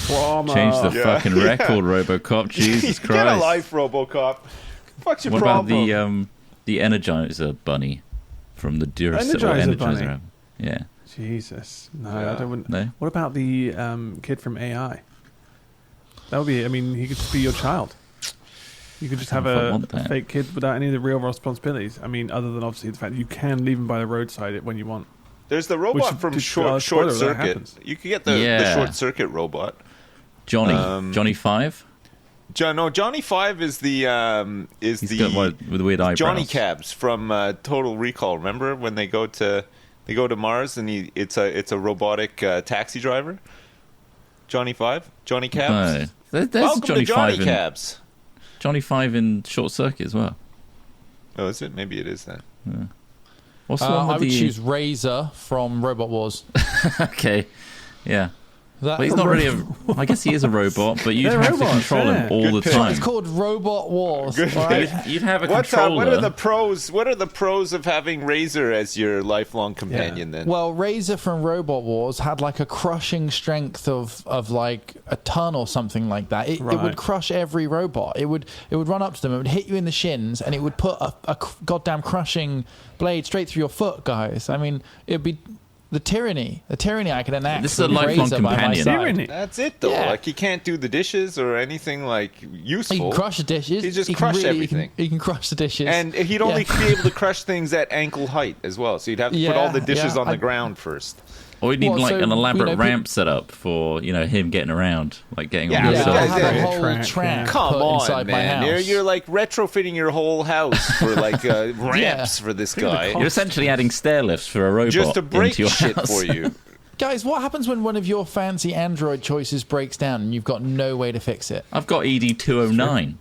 Speaker 4: Trauma.
Speaker 1: Change the
Speaker 2: Yeah.
Speaker 1: fucking record, RoboCop. Jesus Christ!
Speaker 2: Get a life, RoboCop. What's your
Speaker 1: What
Speaker 2: problem?
Speaker 1: about the Energizer bunny from the Duracell
Speaker 4: Energizer bunny?
Speaker 1: album? Yeah,
Speaker 4: Jesus. No,
Speaker 2: Yeah.
Speaker 4: I don't. Wouldn't.
Speaker 1: no.
Speaker 4: What about the kid from AI? That would be. I mean, he could just be your child. You could just have
Speaker 1: I
Speaker 4: a
Speaker 1: want that.
Speaker 4: fake kid without any of the real responsibilities. I mean, other than obviously the fact that you can leave him by the roadside when you want.
Speaker 2: There's the robot
Speaker 4: Which-
Speaker 2: from
Speaker 4: just,
Speaker 2: Short
Speaker 4: spoiler, that
Speaker 2: Circuit.
Speaker 4: happens.
Speaker 2: You could get the
Speaker 1: Yeah.
Speaker 2: Short Circuit robot.
Speaker 1: Johnny 5.
Speaker 2: Johnny Five is the
Speaker 1: He's got one with the weird eyebrows.
Speaker 2: Johnny Cabs from Total Recall. Remember when they go to Mars and it's a robotic taxi driver? Johnny Five, Johnny Cabs.
Speaker 1: No. There's
Speaker 2: Welcome
Speaker 1: Johnny
Speaker 2: to Johnny
Speaker 1: 5 in
Speaker 2: Cabs.
Speaker 1: Johnny 5 in Short Circuit as well.
Speaker 2: Oh, is it? Maybe it is then.
Speaker 1: What's the one
Speaker 3: I
Speaker 1: with
Speaker 3: would
Speaker 1: the?
Speaker 3: choose Razer from Robot Wars.
Speaker 1: Okay, yeah.
Speaker 3: That,
Speaker 1: But he's not really I guess he is a robot, but you'd
Speaker 4: They're
Speaker 1: have
Speaker 4: robots,
Speaker 1: to control
Speaker 2: yeah.
Speaker 1: him all the
Speaker 2: Good
Speaker 1: time.
Speaker 3: It's called Robot Wars.
Speaker 2: Good
Speaker 3: Right?
Speaker 1: You'd have a
Speaker 2: What
Speaker 1: controller.
Speaker 2: are the pros? What are the pros of having Razer as your lifelong companion? Then,
Speaker 3: Well, Razer from Robot Wars had like a crushing strength of like a ton or something like that. It would crush every robot. It would run up to them, it would hit you in the shins, and it would put a goddamn crushing blade straight through your foot, guys. I mean, it'd be the tyranny I can enact.
Speaker 1: This is a
Speaker 3: with
Speaker 1: lifelong
Speaker 3: Razer by my
Speaker 1: companion.
Speaker 3: side.
Speaker 4: Tyranny.
Speaker 2: that's it though.
Speaker 3: Yeah.
Speaker 2: Like he can't do the dishes or anything like useful.
Speaker 3: He can crush the dishes.
Speaker 2: He just
Speaker 3: can
Speaker 2: crush
Speaker 3: really-
Speaker 2: everything.
Speaker 3: He can crush the dishes.
Speaker 2: And he'd only be able to crush things at ankle height as well. So you'd have to put all the dishes on the ground first.
Speaker 1: Or you need
Speaker 3: Well,
Speaker 1: like
Speaker 3: so,
Speaker 1: an elaborate
Speaker 3: you know,
Speaker 1: ramp set up for him getting around, like getting
Speaker 2: Yeah,
Speaker 1: on
Speaker 3: yeah,
Speaker 1: the
Speaker 3: I
Speaker 2: but
Speaker 3: have
Speaker 2: that's
Speaker 3: a
Speaker 2: it.
Speaker 3: whole
Speaker 4: Track,
Speaker 3: track
Speaker 2: Come
Speaker 3: put inside
Speaker 2: on,
Speaker 3: my
Speaker 2: man!
Speaker 3: house.
Speaker 2: You're like retrofitting your whole house for like ramps for this guy,
Speaker 1: You're essentially adding stair lifts for a robot
Speaker 2: just to break
Speaker 1: into your
Speaker 2: shit
Speaker 1: house.
Speaker 2: for you.
Speaker 3: Guys, what happens when one of your fancy Android choices breaks down and you've got no way to fix it?
Speaker 1: I've got ED209.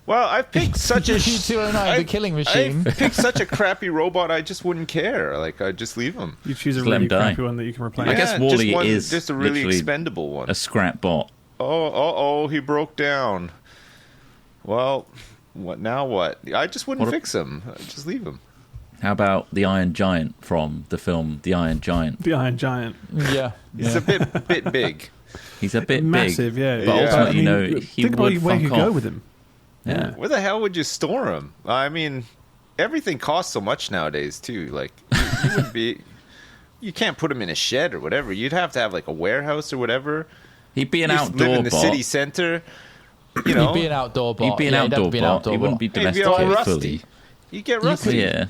Speaker 2: Well, I picked such a
Speaker 3: ED209, the killing machine.
Speaker 2: I picked such a crappy robot. I just wouldn't care. Like I'd just leave him.
Speaker 4: You choose a
Speaker 1: Just let
Speaker 4: really
Speaker 1: 'em die.
Speaker 4: crappy one that you can replace.
Speaker 1: I guess
Speaker 2: Yeah,
Speaker 1: Wall-E
Speaker 2: just one-
Speaker 1: is
Speaker 2: just a really
Speaker 1: literally
Speaker 2: expendable one.
Speaker 1: A scrap bot.
Speaker 2: Oh, he broke down. Well, what now? What? I just wouldn't
Speaker 1: What a-
Speaker 2: fix him. I'd just leave him.
Speaker 1: How about the Iron Giant from the film The Iron Giant?
Speaker 4: The Iron Giant.
Speaker 3: Yeah.
Speaker 2: It's a bit big.
Speaker 1: He's a bit
Speaker 4: Massive,
Speaker 1: big,
Speaker 4: yeah.
Speaker 1: but
Speaker 2: Yeah.
Speaker 1: ultimately,
Speaker 4: I mean,
Speaker 1: he
Speaker 4: think about
Speaker 1: would
Speaker 4: where you
Speaker 1: fuck
Speaker 4: go
Speaker 1: off.
Speaker 4: with him.
Speaker 1: Yeah.
Speaker 2: Where the hell would you store him? I mean, everything costs so much nowadays too. Like you wouldn't be. You can't put him in a shed or whatever. You'd have to have like a warehouse or whatever.
Speaker 1: He'd be an
Speaker 2: You just
Speaker 1: outdoor
Speaker 2: live in the
Speaker 1: bot.
Speaker 2: city center. You know,
Speaker 3: He'd be an outdoor bot.
Speaker 1: He'd be an
Speaker 3: Yeah, he'd have
Speaker 1: outdoor
Speaker 3: to be an
Speaker 1: bot.
Speaker 3: outdoor
Speaker 1: He wouldn't
Speaker 3: bot.
Speaker 1: be
Speaker 2: He'd be all
Speaker 1: domesticated
Speaker 2: rusty.
Speaker 1: fully.
Speaker 2: You get
Speaker 3: You
Speaker 2: rusty.
Speaker 3: could-
Speaker 1: Yeah.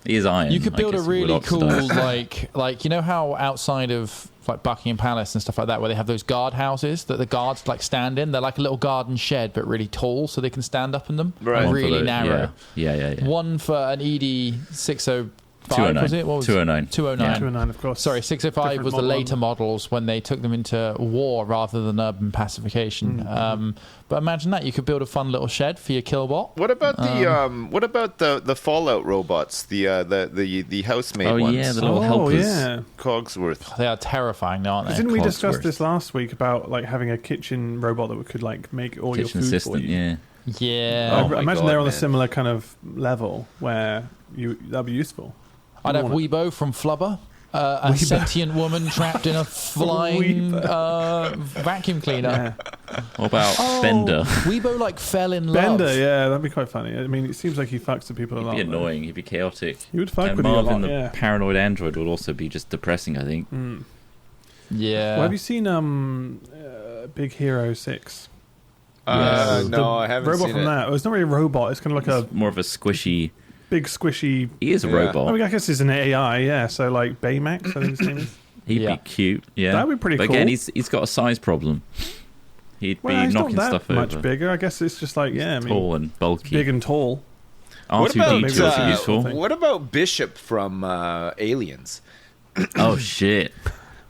Speaker 1: He is iron.
Speaker 3: You could
Speaker 1: I
Speaker 3: build a
Speaker 1: guess he would
Speaker 3: really cool,
Speaker 1: oxidize.
Speaker 3: like you know how outside of like Buckingham Palace and stuff like that, where they have those guard houses that the guards like stand in. They're like a little garden shed, but really tall, so they can stand up in them.
Speaker 2: Right.
Speaker 3: And
Speaker 1: One for
Speaker 3: really
Speaker 1: the-
Speaker 3: narrow.
Speaker 1: Yeah.
Speaker 3: One for an ED 605.
Speaker 1: 209.
Speaker 3: Was it? What was
Speaker 1: 209.
Speaker 3: 209.
Speaker 4: 209, of course.
Speaker 3: Sorry, 605
Speaker 4: Different
Speaker 3: was the
Speaker 4: model,
Speaker 3: later models when they took them into war rather than urban pacification. But imagine that you could build a fun little shed for your killbot.
Speaker 2: What about the Fallout robots? The housemaid
Speaker 1: Oh,
Speaker 2: ones.
Speaker 1: yeah, the little helpers.
Speaker 4: yeah.
Speaker 2: Cogsworth.
Speaker 3: They are terrifying, aren't they?
Speaker 4: Didn't we discuss
Speaker 1: Cogsworth.
Speaker 4: this last week about like having a kitchen robot that could like make all
Speaker 1: Kitchen
Speaker 4: your food
Speaker 1: assistant,
Speaker 4: for you?
Speaker 1: yeah.
Speaker 3: Yeah.
Speaker 2: Oh my
Speaker 4: imagine
Speaker 2: God,
Speaker 4: they're on a
Speaker 2: man.
Speaker 4: similar kind of level where that'd be useful.
Speaker 3: I'd have
Speaker 4: want it.
Speaker 3: Weibo from Flubber. A
Speaker 4: Weibo.
Speaker 3: sentient woman trapped in a flying vacuum cleaner.
Speaker 4: Yeah.
Speaker 1: What about Bender?
Speaker 3: Weibo like fell in love.
Speaker 4: Bender, yeah, that'd be quite funny. I mean, it seems like he fucks with people a lot.
Speaker 1: He'd be
Speaker 4: though.
Speaker 1: annoying. He'd be chaotic.
Speaker 4: He would fuck
Speaker 1: And
Speaker 4: with you a
Speaker 1: Marvin,
Speaker 4: lot,
Speaker 1: the
Speaker 4: yeah.
Speaker 1: paranoid android, would also be just depressing, I think.
Speaker 3: Yeah.
Speaker 4: Well, have you seen Big Hero 6?
Speaker 3: Yes.
Speaker 2: No, I haven't
Speaker 4: robot
Speaker 2: seen
Speaker 4: from
Speaker 2: it.
Speaker 4: that. Well, it's not really a robot. It's kind of like
Speaker 1: It's more of a squishy.
Speaker 4: big squishy.
Speaker 1: He is a
Speaker 2: Yeah.
Speaker 1: robot.
Speaker 4: I mean, I guess it's an AI, yeah. So like Baymax, I think his name is.
Speaker 1: He'd
Speaker 3: Yeah.
Speaker 1: be cute. Yeah,
Speaker 4: That'd be pretty
Speaker 1: but again,
Speaker 4: cool.
Speaker 1: he's got a size problem. He'd
Speaker 4: Well,
Speaker 1: be
Speaker 4: he's not
Speaker 1: knocking
Speaker 4: that
Speaker 1: stuff
Speaker 4: much
Speaker 1: over.
Speaker 4: bigger. I guess it's just like yeah, I mean,
Speaker 1: Tall and bulky.
Speaker 4: big and tall.
Speaker 2: What
Speaker 1: R2D2
Speaker 2: about
Speaker 1: would be useful.
Speaker 2: what about Bishop from Aliens?
Speaker 1: Oh shit,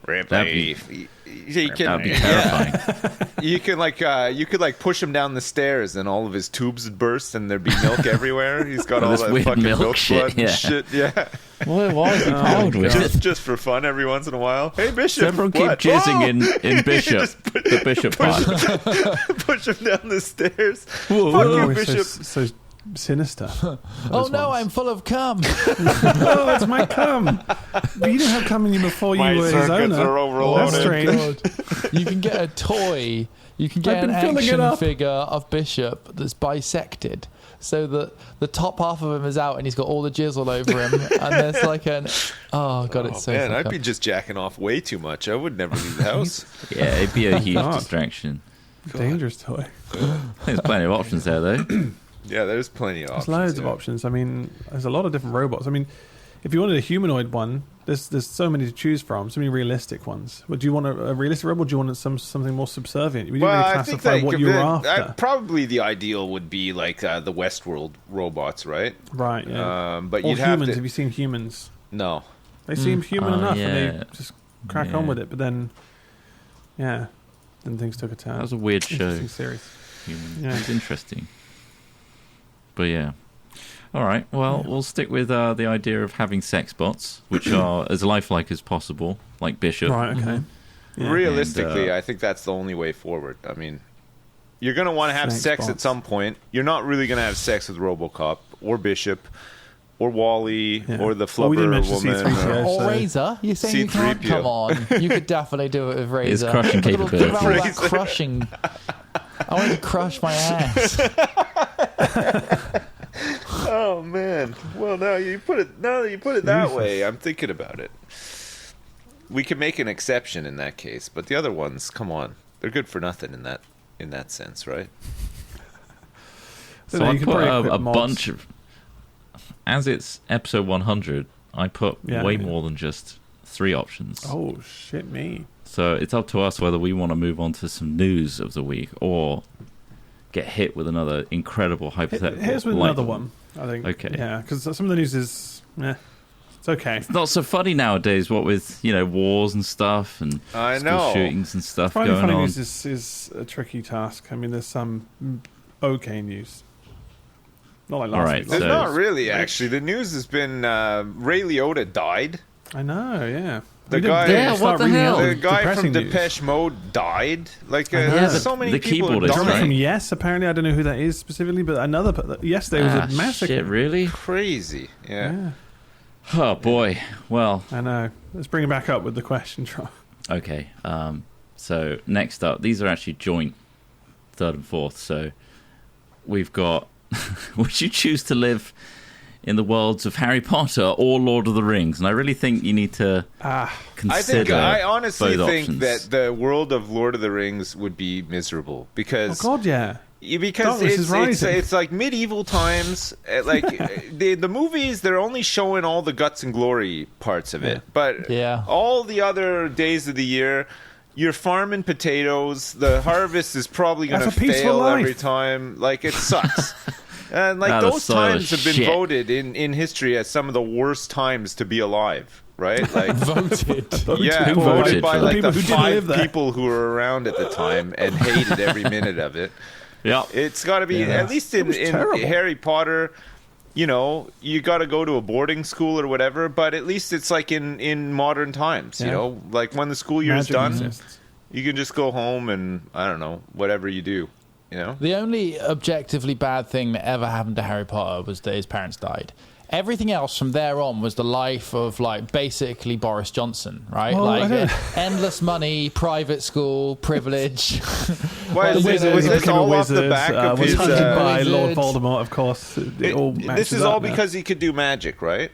Speaker 2: Ripley. You can,
Speaker 1: that'd be
Speaker 2: yeah.
Speaker 1: terrifying.
Speaker 2: You could like push him down the stairs and all of his tubes would burst and there'd be milk everywhere. He's got
Speaker 1: Oh,
Speaker 2: all
Speaker 1: this
Speaker 2: that
Speaker 1: weird
Speaker 2: fucking
Speaker 1: milk
Speaker 2: milk
Speaker 1: shit,
Speaker 2: blood and
Speaker 1: yeah.
Speaker 2: shit. Yeah,
Speaker 1: Why is he powered with it?
Speaker 2: just for fun every once in a while. Hey Bishop,
Speaker 1: Everyone keep
Speaker 2: what?
Speaker 1: jizzing
Speaker 2: Oh!
Speaker 1: in Bishop,
Speaker 2: Just
Speaker 1: the Bishop part.
Speaker 2: push him down the stairs.
Speaker 1: Whoa,
Speaker 2: Fuck
Speaker 1: whoa.
Speaker 2: you,
Speaker 4: Oh, it's
Speaker 2: Bishop.
Speaker 4: so sinister.
Speaker 3: Oh
Speaker 4: Those
Speaker 3: no,
Speaker 4: ones.
Speaker 3: I'm full of cum.
Speaker 4: Oh, it's my cum. But you didn't have cum in you before you
Speaker 2: My
Speaker 4: were his
Speaker 2: circuits
Speaker 4: owner.
Speaker 2: are overloaded.
Speaker 4: That's strange.
Speaker 3: You can get a toy. You can get
Speaker 4: I've
Speaker 3: an
Speaker 4: been filling it
Speaker 3: action
Speaker 4: up.
Speaker 3: figure of Bishop that's bisected, so that the top half of him is out and he's got all the jizz all over him, and there's like an oh god, it's so.
Speaker 2: Man,
Speaker 3: fucked
Speaker 2: I'd
Speaker 3: up.
Speaker 2: be just jacking off way too much. I would never leave the house.
Speaker 1: Yeah, it'd be a huge
Speaker 4: God.
Speaker 1: distraction.
Speaker 4: Dangerous toy.
Speaker 1: There's plenty of options there, though.
Speaker 2: Yeah, there's plenty of
Speaker 4: There's
Speaker 2: options.
Speaker 4: loads of
Speaker 2: yeah.
Speaker 4: options. I mean, there's a lot of different robots. I mean, if you wanted a humanoid one, there's so many to choose from. So many realistic ones. But do you want a realistic robot? Or do you want something more subservient? We didn't really
Speaker 2: I think
Speaker 4: classify
Speaker 2: like
Speaker 4: what you were
Speaker 2: the-
Speaker 4: after.
Speaker 2: probably the ideal would be like the Westworld robots, right?
Speaker 4: Right. Yeah.
Speaker 2: But
Speaker 4: or
Speaker 2: you'd have
Speaker 4: humans.
Speaker 2: to.
Speaker 4: Have you seen humans?
Speaker 2: No.
Speaker 4: They seem human
Speaker 1: Oh,
Speaker 4: enough, and
Speaker 1: yeah.
Speaker 4: they just crack
Speaker 1: Yeah.
Speaker 4: on with it. But then, yeah, then things took a turn.
Speaker 1: That was a weird show.
Speaker 4: Interesting series.
Speaker 1: Yeah. It's interesting. But yeah. All right. Well, we'll stick with the idea of having sex bots, which are as lifelike as possible, like Bishop.
Speaker 4: Right. Okay.
Speaker 2: realistically, I think that's the only way forward. I mean, you're going to want to have sex at some point. You're not really going to have sex with RoboCop or Bishop or Wally or the Flubber woman.
Speaker 3: Or Razer. You're saying you can't? Come on. You could definitely do it with Razer.
Speaker 1: His crushing capability.
Speaker 3: What about all that crushing? I want to crush my ass.
Speaker 2: Oh man! Well, now that you put it that way, I'm thinking about it. We can make an exception in that case, but the other ones, come on, they're good for nothing in that sense, right?
Speaker 1: So I put a bunch of. As it's episode 100, I put way more than just 3 options.
Speaker 4: Oh shit, me!
Speaker 1: So it's up to us whether we want to move on to some news of the week or get hit with another incredible hypothetical.
Speaker 4: Here's with another one, I think.
Speaker 1: Okay.
Speaker 4: Yeah, because some of the news is, it's okay.
Speaker 1: It's not so funny nowadays, what with, wars and stuff and school shootings and stuff going
Speaker 4: funny
Speaker 1: on.
Speaker 4: News is a tricky task. I mean, there's some okay news. Not like last week.
Speaker 2: There's not really, actually. The news has been Ray Liotta died.
Speaker 4: I know, yeah.
Speaker 2: The guy,
Speaker 1: what the hell?
Speaker 2: The guy from Depeche Mode died. Like, so many people
Speaker 1: keyboardist,
Speaker 2: died.
Speaker 4: From Yes, apparently. I don't know who that is specifically, but yesterday was a massacre.
Speaker 1: Shit, really?
Speaker 2: Crazy. Yeah.
Speaker 1: Oh, boy. Well.
Speaker 4: I know. Let's bring it back up with the question, Trott.
Speaker 1: Okay. So, next up, these are actually joint third and fourth. So, we've got, would you choose to live in the worlds of Harry Potter or Lord of the Rings? And I really think you need to consider
Speaker 2: I honestly
Speaker 1: both
Speaker 2: think
Speaker 1: options.
Speaker 2: that the world of Lord of the Rings would be miserable because because it's like medieval times. Like the movies, they're only showing all the guts and glory parts of it, but all the other days of the year, you're farming potatoes. The harvest is probably going to fail every time. Like, it sucks. And like those times have been voted in history as some of the worst times to be alive, right? Like
Speaker 3: voted
Speaker 2: by like the 5 people who were around at the time and hated every minute of it.
Speaker 1: Yeah,
Speaker 2: it's got to be at least in Harry Potter. You got to go to a boarding school or whatever, but at least it's like in modern times. Like when the school year is done, you can just go home and I don't know, whatever you do.
Speaker 3: The only objectively bad thing that ever happened to Harry Potter was that his parents died. Everything else from there on was the life of, like, basically Boris Johnson, right? Endless money, private school, privilege.
Speaker 2: Was this all off the back of his...
Speaker 4: Was hunted by Lord Voldemort, of course.
Speaker 2: This is all because he could do magic, right?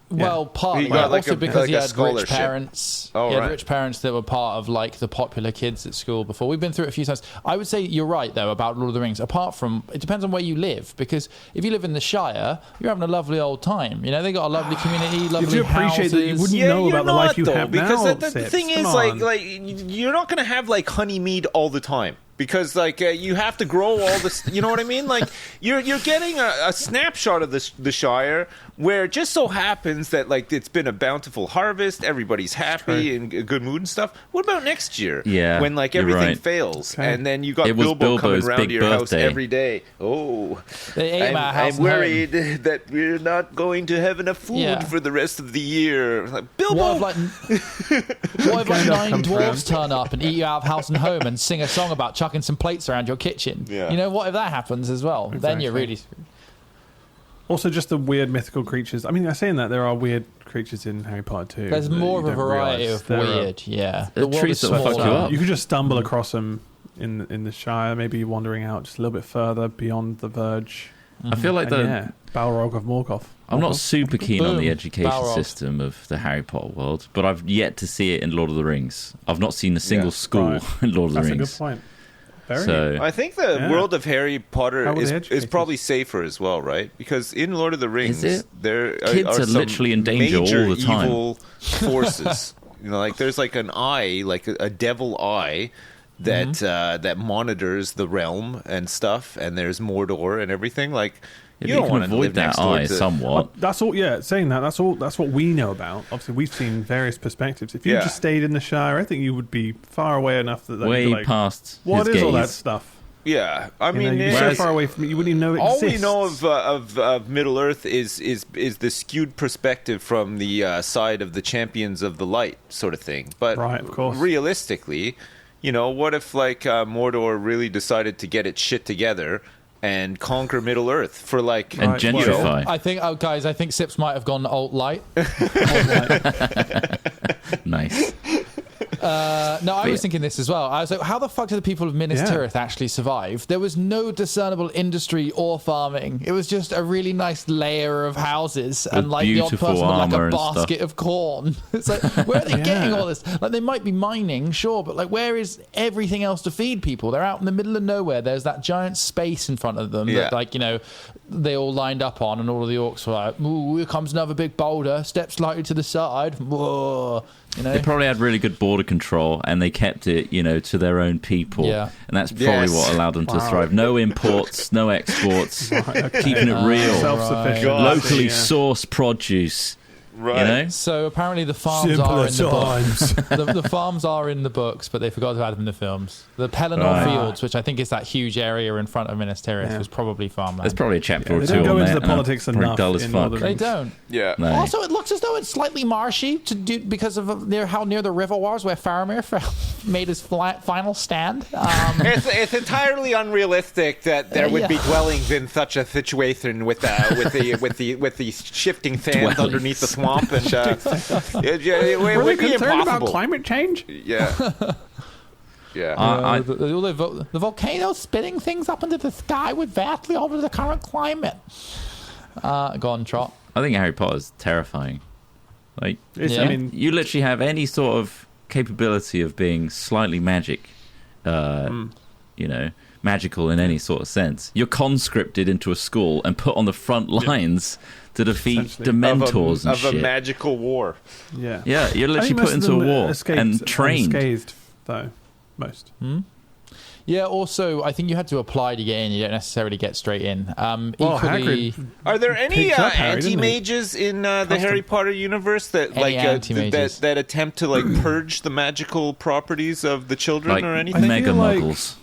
Speaker 3: Well, partly, also because he had rich parents. He had rich parents that were part of like the popular kids at school before. We've been through it a few times. I would say you're right though about Lord of the Rings. Apart from, it depends on where you live, because if you live in the Shire, you're having a lovely old time. They got a lovely community, lovely houses. If you appreciate that,
Speaker 4: you wouldn't know about the life you have now.
Speaker 2: Because the thing is, like you're not going to have like honeymead all the time. Because you have to grow all this, you know what I mean? Like you're getting a snapshot of the Shire, where it just so happens that like it's been a bountiful harvest, everybody's happy and a good mood and stuff. What about next year?
Speaker 1: Yeah,
Speaker 2: when like everything fails, and then you got Bilbo coming around to your house every day. Oh, I'm worried that we're not going to have enough food for the rest of the year. Like, Bilbo,
Speaker 3: what if 9 dwarves turn up and eat you out of house and home and sing a song about chucking some plates around your kitchen? What if that happens as well? Exactly. Then you're really screwed.
Speaker 4: Also, just the weird mythical creatures. I mean, I'm saying that there are weird creatures in Harry Potter too.
Speaker 3: There's more of a variety of weird. The
Speaker 1: trees that fuck you up.
Speaker 4: You could just stumble across them in the Shire. Maybe wandering out just a little bit further beyond the verge.
Speaker 1: I feel like
Speaker 4: Balrog of Morgoth.
Speaker 1: I'm not super keen on the education system of the Harry Potter world, but I've yet to see it in Lord of the Rings. I've not seen a single school in Lord of the Rings.
Speaker 4: That's a good point.
Speaker 2: I think the world of Harry Potter is probably safer as well, right? Because in Lord of the Rings, there
Speaker 1: kids are literally in danger all the time.
Speaker 2: Evil forces. Like there's like an eye, like a devil eye, that that monitors the realm and stuff. And there's Mordor and everything. Like you don't want to avoid that eye
Speaker 1: somewhat.
Speaker 4: That's all. Yeah, saying that. That's all. That's what we know about. Obviously, we've seen various perspectives. If you just stayed in the Shire, I think you would be far away enough that
Speaker 1: way past.
Speaker 4: What is all that stuff?
Speaker 2: Yeah, I mean,
Speaker 4: you're so far away from it, you wouldn't even know it
Speaker 2: all
Speaker 4: exists.
Speaker 2: we know of Middle Earth is the skewed perspective from the side of the champions of the light, sort of thing. But
Speaker 4: right, of course.
Speaker 2: Realistically, what if Mordor really decided to get its shit together and conquer Middle Earth for
Speaker 1: and gentrify?
Speaker 3: I think Sips might have gone alt light.
Speaker 1: Nice.
Speaker 3: I was thinking this as well. I was like, how the fuck do the people of Minas Tirith actually survive? There was no discernible industry or farming. It was just a really nice layer of houses and the odd person with a basket of corn. It's like, where are they getting all this? Like, they might be mining, sure, but where is everything else to feed people? They're out in the middle of nowhere. There's that giant space in front of them that, they all lined up on, and all of the orcs were like, ooh, here comes another big boulder, step slightly to the side. Whoa.
Speaker 1: They probably had really good border control, and they kept it, to their own people. Yeah. And that's probably what allowed them to thrive. No imports, no exports, keeping it real.
Speaker 4: Self-sufficient.
Speaker 1: Locally sourced produce.
Speaker 2: Right.
Speaker 3: So apparently the farms are in the books. the farms are in the books, but they forgot to add them in the films. The Pelennor Fields, which I think is that huge area in front of Minas Tirith, was probably farmland.
Speaker 1: There's probably a chapter or two
Speaker 4: on that. They don't go into the
Speaker 1: and
Speaker 4: politics enough.
Speaker 1: Dull as fuck.
Speaker 3: They don't.
Speaker 2: Yeah.
Speaker 1: No.
Speaker 3: Also, it looks as though it's slightly marshy because of how near the river was where Faramir made his final stand.
Speaker 2: It's entirely unrealistic that there would be dwellings in such a situation with the shifting sands underneath the swamp, and it would be
Speaker 4: concerned
Speaker 2: impossible.
Speaker 4: about climate change?
Speaker 2: Yeah.
Speaker 3: The volcano spitting things up into the sky would vastly alter the current climate. Go on, Trott.
Speaker 1: I think Harry Potter is terrifying. You literally have any sort of capability of being slightly magical in any sort of sense. You're conscripted into a school and put on the front lines to defeat Dementors and shit.
Speaker 2: Of a magical war.
Speaker 4: Yeah.
Speaker 1: Yeah, you're literally put into a war and trained.
Speaker 4: Unscathed, though, most.
Speaker 3: Yeah, also, I think you had to apply to get in. You don't necessarily get straight in.
Speaker 4: Hagrid
Speaker 2: are there any anti-mages in the Harry Potter universe that that attempt to purge the magical properties of the children or anything?
Speaker 1: Mega muggles.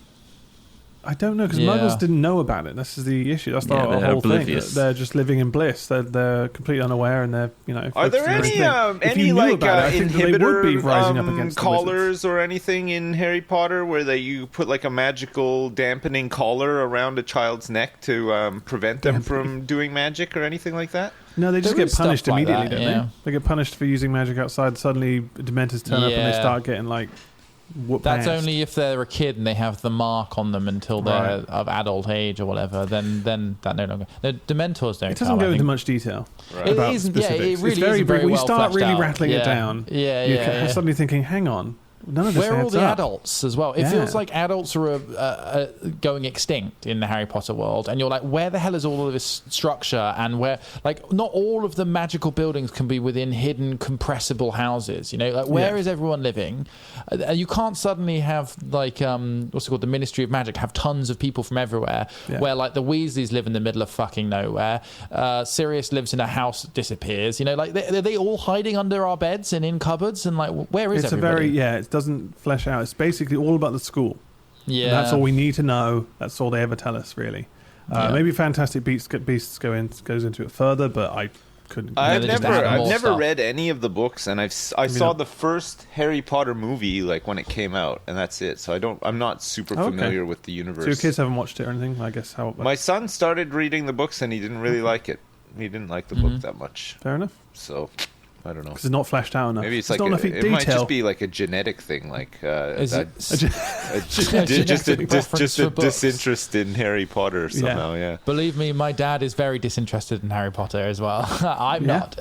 Speaker 4: I don't know, because Muggles didn't know about it. This is the issue. That's the whole
Speaker 1: oblivious
Speaker 4: thing. They're just living in bliss. They're completely unaware, and they're
Speaker 2: Are there any inhibitor collars or anything in Harry Potter where you put a magical dampening collar around a child's neck to prevent them from doing magic or anything like that?
Speaker 4: No, they just get punished immediately, don't they? They get punished for using magic outside. Suddenly, Dementors turn up and they start getting
Speaker 3: That's only if they're a kid and they have the mark on them until they're of adult age or whatever. Then that no longer. The Dementors don't.
Speaker 4: It doesn't go into much detail about specifics.
Speaker 3: Yeah, it really
Speaker 4: it's very
Speaker 3: isn't very
Speaker 4: when
Speaker 3: well
Speaker 4: you start really
Speaker 3: out.
Speaker 4: rattling it down. You're suddenly thinking, hang on. None of this
Speaker 3: Where are all the
Speaker 4: up.
Speaker 3: adults as well? It feels like adults are going extinct in the Harry Potter world, and you're like, where the hell is all of this structure? And where, not all of the magical buildings can be within hidden, compressible houses. Where is everyone living? You can't suddenly have what's it called, the Ministry of Magic, have tons of people from everywhere. Where the Weasleys live in the middle of fucking nowhere. Sirius lives in a house that disappears. Are they all hiding under our beds and in cupboards? And where is everybody?
Speaker 4: It doesn't flesh out. It's basically all about the school.
Speaker 3: Yeah,
Speaker 4: that's all we need to know. That's all they ever tell us, really. Maybe Fantastic Beasts goes into it further, but I couldn't.
Speaker 2: I've never read any of the books, and I saw the first Harry Potter movie when it came out, and that's it. So I'm not super familiar with the universe.
Speaker 4: So your kids haven't watched it or anything? I guess
Speaker 2: my son started reading the books, and he didn't really like it. He didn't like the book that much.
Speaker 4: Fair enough.
Speaker 2: So I don't know.
Speaker 4: Because it's not fleshed out enough.
Speaker 2: Maybe it's
Speaker 4: it
Speaker 2: might just be a genetic thing, just a disinterest in Harry Potter somehow. Yeah.
Speaker 3: Believe me, my dad is very disinterested in Harry Potter as well. I'm not.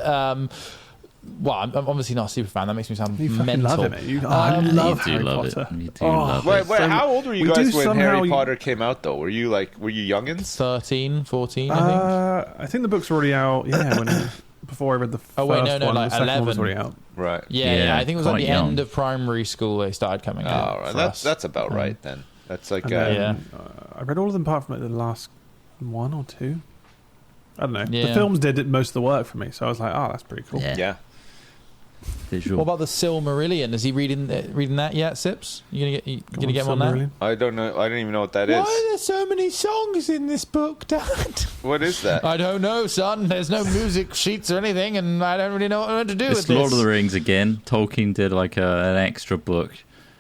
Speaker 3: Well, I'm obviously not a super fan. That makes me sound mental.
Speaker 4: Love it, I love Harry Potter.
Speaker 1: You do love it.
Speaker 2: Wait, how old were you guys when Harry Potter came out, though? Were you youngins?
Speaker 3: 13, 14, I think.
Speaker 4: I think the book's already out. Yeah, before I read the first one. The second
Speaker 3: 11.
Speaker 4: one was already out.
Speaker 2: Right.
Speaker 3: Yeah, I think it was the end of primary school they started coming out.
Speaker 2: Right. That's about right then. That's
Speaker 4: I read all of them apart from the last one or two. I don't know. Yeah. The films did most of the work for me, so I was like, oh, that's pretty cool.
Speaker 3: Yeah.
Speaker 1: visual.
Speaker 3: What about the Silmarillion? Is he reading that yet, Sips? You gonna get him on that?
Speaker 2: I don't know. I don't even know what that is.
Speaker 3: Why are there so many songs in this book, Dad?
Speaker 2: What is that?
Speaker 3: I don't know, son. There's no music sheets or anything, and I don't really know what to do with
Speaker 1: It's
Speaker 3: this.
Speaker 1: Lord of the Rings again. Tolkien did like an extra book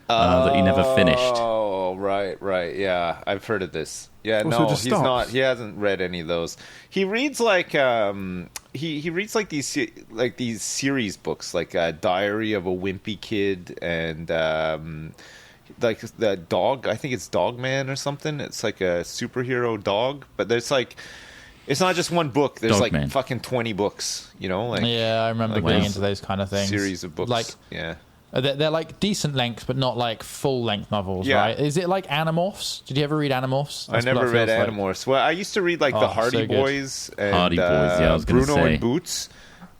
Speaker 1: that he never finished.
Speaker 2: Oh, right. Yeah, I've heard of this. Yeah,
Speaker 4: Also
Speaker 2: no,
Speaker 4: just
Speaker 2: he's
Speaker 4: stops.
Speaker 2: not. He hasn't read any of those. He reads like he reads like these series books, like Diary of a Wimpy Kid and like the dog. I think it's Dog Man or something. It's like a superhero dog, but there's like. It's not just one book. There's like
Speaker 1: Dogman.
Speaker 2: fucking 20 books, you know? Like,
Speaker 3: Yeah, I remember
Speaker 2: like
Speaker 3: getting
Speaker 1: wow.
Speaker 3: into those kind of things.
Speaker 2: series of books.
Speaker 3: Like,
Speaker 2: yeah.
Speaker 3: they're like decent length, but not like full length novels,
Speaker 2: Yeah.
Speaker 3: right? Is it like Animorphs? Did you ever read Animorphs?
Speaker 2: I
Speaker 3: That's what
Speaker 2: never
Speaker 3: it
Speaker 2: read
Speaker 3: feels like.
Speaker 2: Animorphs. Well, I used to read like the
Speaker 3: Oh,
Speaker 2: Hardy
Speaker 3: so good.
Speaker 2: Boys and
Speaker 1: Hardy Boys, yeah, I was gonna
Speaker 2: Bruno
Speaker 1: say.
Speaker 2: and Boots.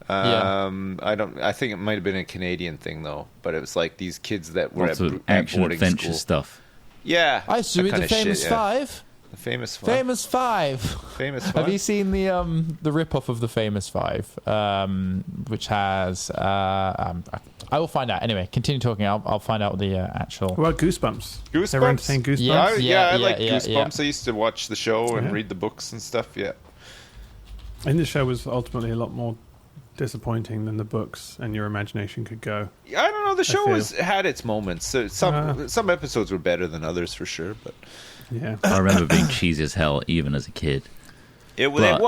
Speaker 3: Yeah.
Speaker 2: I think it might have been a Canadian thing though, but it was like these kids that were
Speaker 1: Lots
Speaker 2: at,
Speaker 1: of
Speaker 2: at
Speaker 1: action
Speaker 2: boarding
Speaker 1: adventure
Speaker 2: school.
Speaker 1: stuff.
Speaker 2: Yeah,
Speaker 3: I used to
Speaker 2: that
Speaker 3: read the
Speaker 2: kinda shit,
Speaker 3: Famous
Speaker 2: yeah.
Speaker 3: Five.
Speaker 2: The Famous Five.
Speaker 3: Famous Five.
Speaker 2: Famous
Speaker 3: Have
Speaker 2: Five.
Speaker 3: you seen the rip-off of the Famous Five, which has I will find out. Anyway, continue talking. I'll find out the actual.
Speaker 4: What about Goosebumps?
Speaker 2: Goosebumps?
Speaker 4: Ever entertained Goosebumps?
Speaker 3: Yeah.
Speaker 2: I like
Speaker 3: yeah,
Speaker 2: Goosebumps.
Speaker 3: yeah.
Speaker 2: I used to watch the show and
Speaker 4: Yeah.
Speaker 2: read the books and stuff. Yeah.
Speaker 4: And the show was ultimately a lot more disappointing than the books and your imagination could go.
Speaker 2: I don't know. The show
Speaker 4: feel-
Speaker 2: had its moments. So some episodes were better than others for sure, but
Speaker 4: Yeah.
Speaker 1: I remember being cheesy as hell even as a kid.
Speaker 2: it
Speaker 1: But-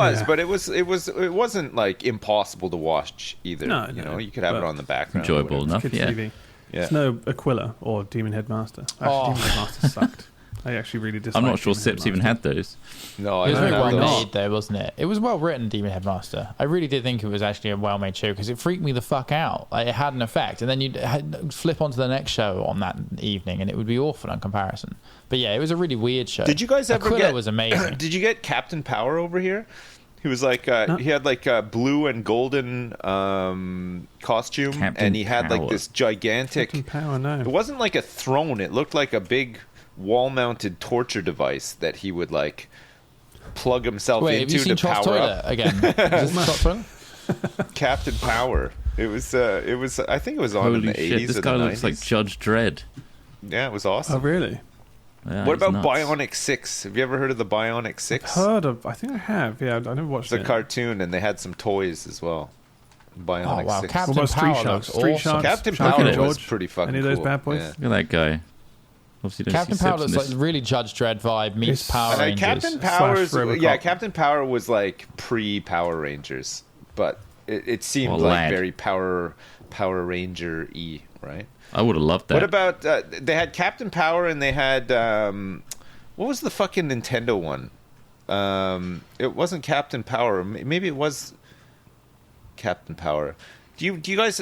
Speaker 2: it wasn't like impossible to watch either.
Speaker 4: No,
Speaker 2: you
Speaker 4: no,
Speaker 2: know, you could have it
Speaker 4: but
Speaker 2: on the background.
Speaker 1: Enjoyable
Speaker 2: or whatever.
Speaker 1: enough,
Speaker 4: Kids
Speaker 1: yeah.
Speaker 4: TV.
Speaker 2: Yeah.
Speaker 4: It's no Aquila or Demon Headmaster. Actually,
Speaker 3: Oh.
Speaker 4: Demon Headmaster sucked. I actually really disliked
Speaker 1: I'm not sure
Speaker 4: Demon
Speaker 1: Sips even
Speaker 4: Headmaster.
Speaker 1: had those.
Speaker 2: No, I
Speaker 3: It was
Speaker 2: don't
Speaker 3: very
Speaker 2: have
Speaker 3: well
Speaker 2: those.
Speaker 3: made, though, wasn't it? It was well written, Demon Headmaster. I really did think it was actually a well-made show because it freaked me the fuck out. Like, it had an effect, and then you'd flip onto the next show on that evening, and it would be awful in comparison. But yeah, it was a really weird show.
Speaker 2: Did you guys ever
Speaker 3: Aquila
Speaker 2: get?
Speaker 3: was amazing.
Speaker 2: Did you get Captain Power over here? He was like he had like a blue and golden costume,
Speaker 1: Captain
Speaker 2: and he had like
Speaker 1: Power.
Speaker 2: this gigantic.
Speaker 4: Captain Power, no.
Speaker 2: It wasn't like a throne. It looked like a big wall-mounted torture device that he would like plug himself
Speaker 3: Wait, have you
Speaker 2: into
Speaker 3: seen
Speaker 2: to
Speaker 3: Trott's
Speaker 2: power
Speaker 3: Toilet
Speaker 2: up.
Speaker 3: again? Is this Trott's Toilet?
Speaker 2: Captain Power. It was. I think it was on in
Speaker 1: Holy
Speaker 2: the
Speaker 1: shit,
Speaker 2: 80s
Speaker 1: this
Speaker 2: or
Speaker 1: guy
Speaker 2: the
Speaker 1: looks
Speaker 2: 90s.
Speaker 1: like Judge Dredd.
Speaker 2: Yeah, it was
Speaker 4: Oh,
Speaker 2: awesome.
Speaker 4: really?
Speaker 1: Yeah,
Speaker 2: What
Speaker 1: he's
Speaker 2: about
Speaker 1: nuts.
Speaker 2: Bionic 6? Have you ever heard of the Bionic 6?
Speaker 4: Heard of? I think I have. Yeah, I never watched
Speaker 2: It's a
Speaker 4: it.
Speaker 2: cartoon, and they had some toys as well. Bionic
Speaker 3: Oh, wow.
Speaker 2: 6.
Speaker 3: Captain
Speaker 4: What about Street
Speaker 3: Power
Speaker 4: Sharks?
Speaker 3: looks
Speaker 4: Street
Speaker 3: awesome.
Speaker 4: Sharks?
Speaker 2: Captain
Speaker 4: Sharky
Speaker 2: Power
Speaker 4: and
Speaker 2: was
Speaker 4: George?
Speaker 2: pretty fucking
Speaker 4: Any of those
Speaker 2: cool.
Speaker 4: bad boys?
Speaker 2: Yeah.
Speaker 1: Look at that guy. Obviously, don't
Speaker 3: Captain
Speaker 1: see
Speaker 3: Power
Speaker 1: Sips in
Speaker 3: looks
Speaker 1: this.
Speaker 3: like really Judge Dredd vibe meets
Speaker 4: It's-
Speaker 3: Power Rangers.
Speaker 2: Captain Power's,
Speaker 4: Robocop.
Speaker 2: yeah, Captain Power was like pre-Power Rangers, but it seemed
Speaker 1: Well,
Speaker 2: like
Speaker 1: lad.
Speaker 2: very Power Ranger-y, right?
Speaker 1: I would have loved that.
Speaker 2: What about they had Captain Power and they had what was the fucking Nintendo one? It wasn't Captain Power. Maybe it was Captain Power. Do you guys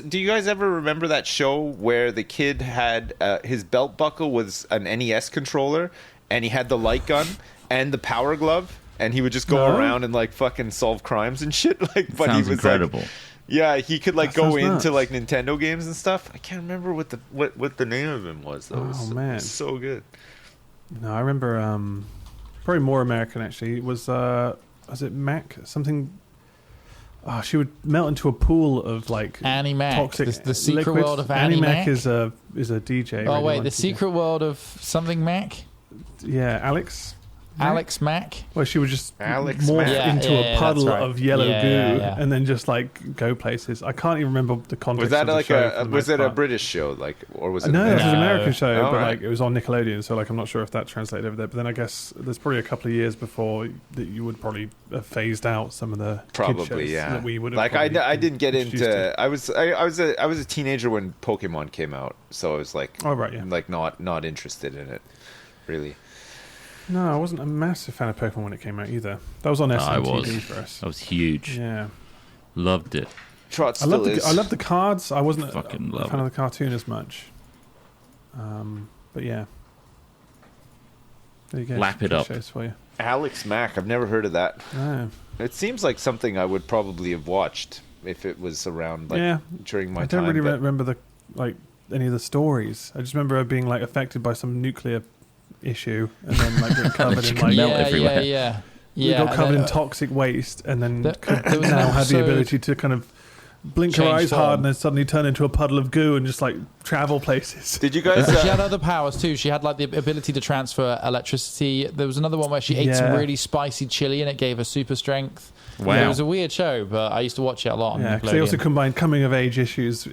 Speaker 2: ever remember that show where the kid had his belt buckle was an NES controller and he had the light gun and the power glove and he would just go
Speaker 4: No.
Speaker 2: around and like fucking solve crimes and shit like but
Speaker 1: Sounds
Speaker 2: he was
Speaker 1: incredible.
Speaker 2: like yeah, he could like
Speaker 4: That
Speaker 2: go
Speaker 4: sounds
Speaker 2: into
Speaker 4: nuts.
Speaker 2: like Nintendo games and stuff. I can't remember what the name of him was though.
Speaker 4: Oh, man.
Speaker 2: It was so good.
Speaker 4: No, I remember probably more American actually. It was it Mac? Something she would melt into a pool of like
Speaker 3: Annie Mac,
Speaker 4: toxic
Speaker 3: the secret
Speaker 4: liquids.
Speaker 3: world of Annie Mac.
Speaker 4: is a DJ.
Speaker 3: Oh wait,
Speaker 4: radio
Speaker 3: the
Speaker 4: DJ.
Speaker 3: secret world of something Mac,
Speaker 4: Yeah, Alex.
Speaker 3: Alex Mac.
Speaker 4: Well, she would just
Speaker 2: Alex
Speaker 4: morph
Speaker 2: Mack.
Speaker 3: Yeah,
Speaker 4: into
Speaker 3: yeah,
Speaker 4: a puddle
Speaker 3: that's right.
Speaker 4: of yellow
Speaker 3: Yeah,
Speaker 4: goo
Speaker 3: yeah, yeah.
Speaker 4: and then just like go places. I can't even remember the context.
Speaker 2: Was that
Speaker 4: of the
Speaker 2: like
Speaker 4: show for the
Speaker 2: was
Speaker 4: most
Speaker 2: it a
Speaker 4: part.
Speaker 2: British show like or was it
Speaker 4: No, it was an
Speaker 3: No.
Speaker 4: American show,
Speaker 2: Oh,
Speaker 4: but
Speaker 2: right.
Speaker 4: like it was on Nickelodeon, so like I'm not sure if that translated over there. But then I guess there's probably a couple of years before that you would probably have phased out some of the kid
Speaker 2: Probably,
Speaker 4: shows
Speaker 2: yeah.
Speaker 4: that we would have.
Speaker 2: Like
Speaker 4: probably
Speaker 2: I didn't get
Speaker 4: introduced
Speaker 2: into.
Speaker 4: to.
Speaker 2: I was a teenager when Pokemon came out, so I was like,
Speaker 4: Oh, right, yeah.
Speaker 2: like not interested in it, really.
Speaker 4: No, I wasn't a massive fan of Pokemon when it came out either. That was on
Speaker 1: I
Speaker 4: SMTV
Speaker 1: was.
Speaker 4: for us.
Speaker 1: That was huge.
Speaker 4: Yeah,
Speaker 1: Loved it.
Speaker 2: Trott
Speaker 4: I
Speaker 2: still
Speaker 4: love
Speaker 2: is.
Speaker 4: I love the cards. I wasn't
Speaker 1: Fucking
Speaker 4: a
Speaker 1: love
Speaker 4: fan
Speaker 1: it.
Speaker 4: of the cartoon as much. But yeah, there you go.
Speaker 1: Lap it
Speaker 4: Good
Speaker 1: up.
Speaker 4: shows for you.
Speaker 2: Alex Mack. I've never heard of that.
Speaker 4: No.
Speaker 2: It seems like something I would probably have watched if it was around like
Speaker 4: Yeah.
Speaker 2: during my
Speaker 4: I don't
Speaker 2: time.
Speaker 4: really
Speaker 2: but-
Speaker 4: remember the like any of the stories. I just remember being like affected by some nuclear issue and then like getting covered in
Speaker 1: can
Speaker 4: like
Speaker 1: melt
Speaker 3: Yeah,
Speaker 1: everywhere.
Speaker 3: yeah.
Speaker 4: we got covered in
Speaker 3: and then,
Speaker 4: toxic waste and then
Speaker 3: There-
Speaker 4: could
Speaker 3: there was an
Speaker 4: now have the
Speaker 3: episode-
Speaker 4: ability to kind of blink her eyes hard and then suddenly turn into a puddle of goo and just like travel places.
Speaker 2: Did you guys?
Speaker 3: She had other powers too. She had like the ability to transfer electricity. There was another one where she ate some really spicy chili and it gave her super strength.
Speaker 1: Wow.
Speaker 3: Yeah, it was a weird show, but I used to watch it a lot.
Speaker 4: Yeah, because they also combined coming of age issues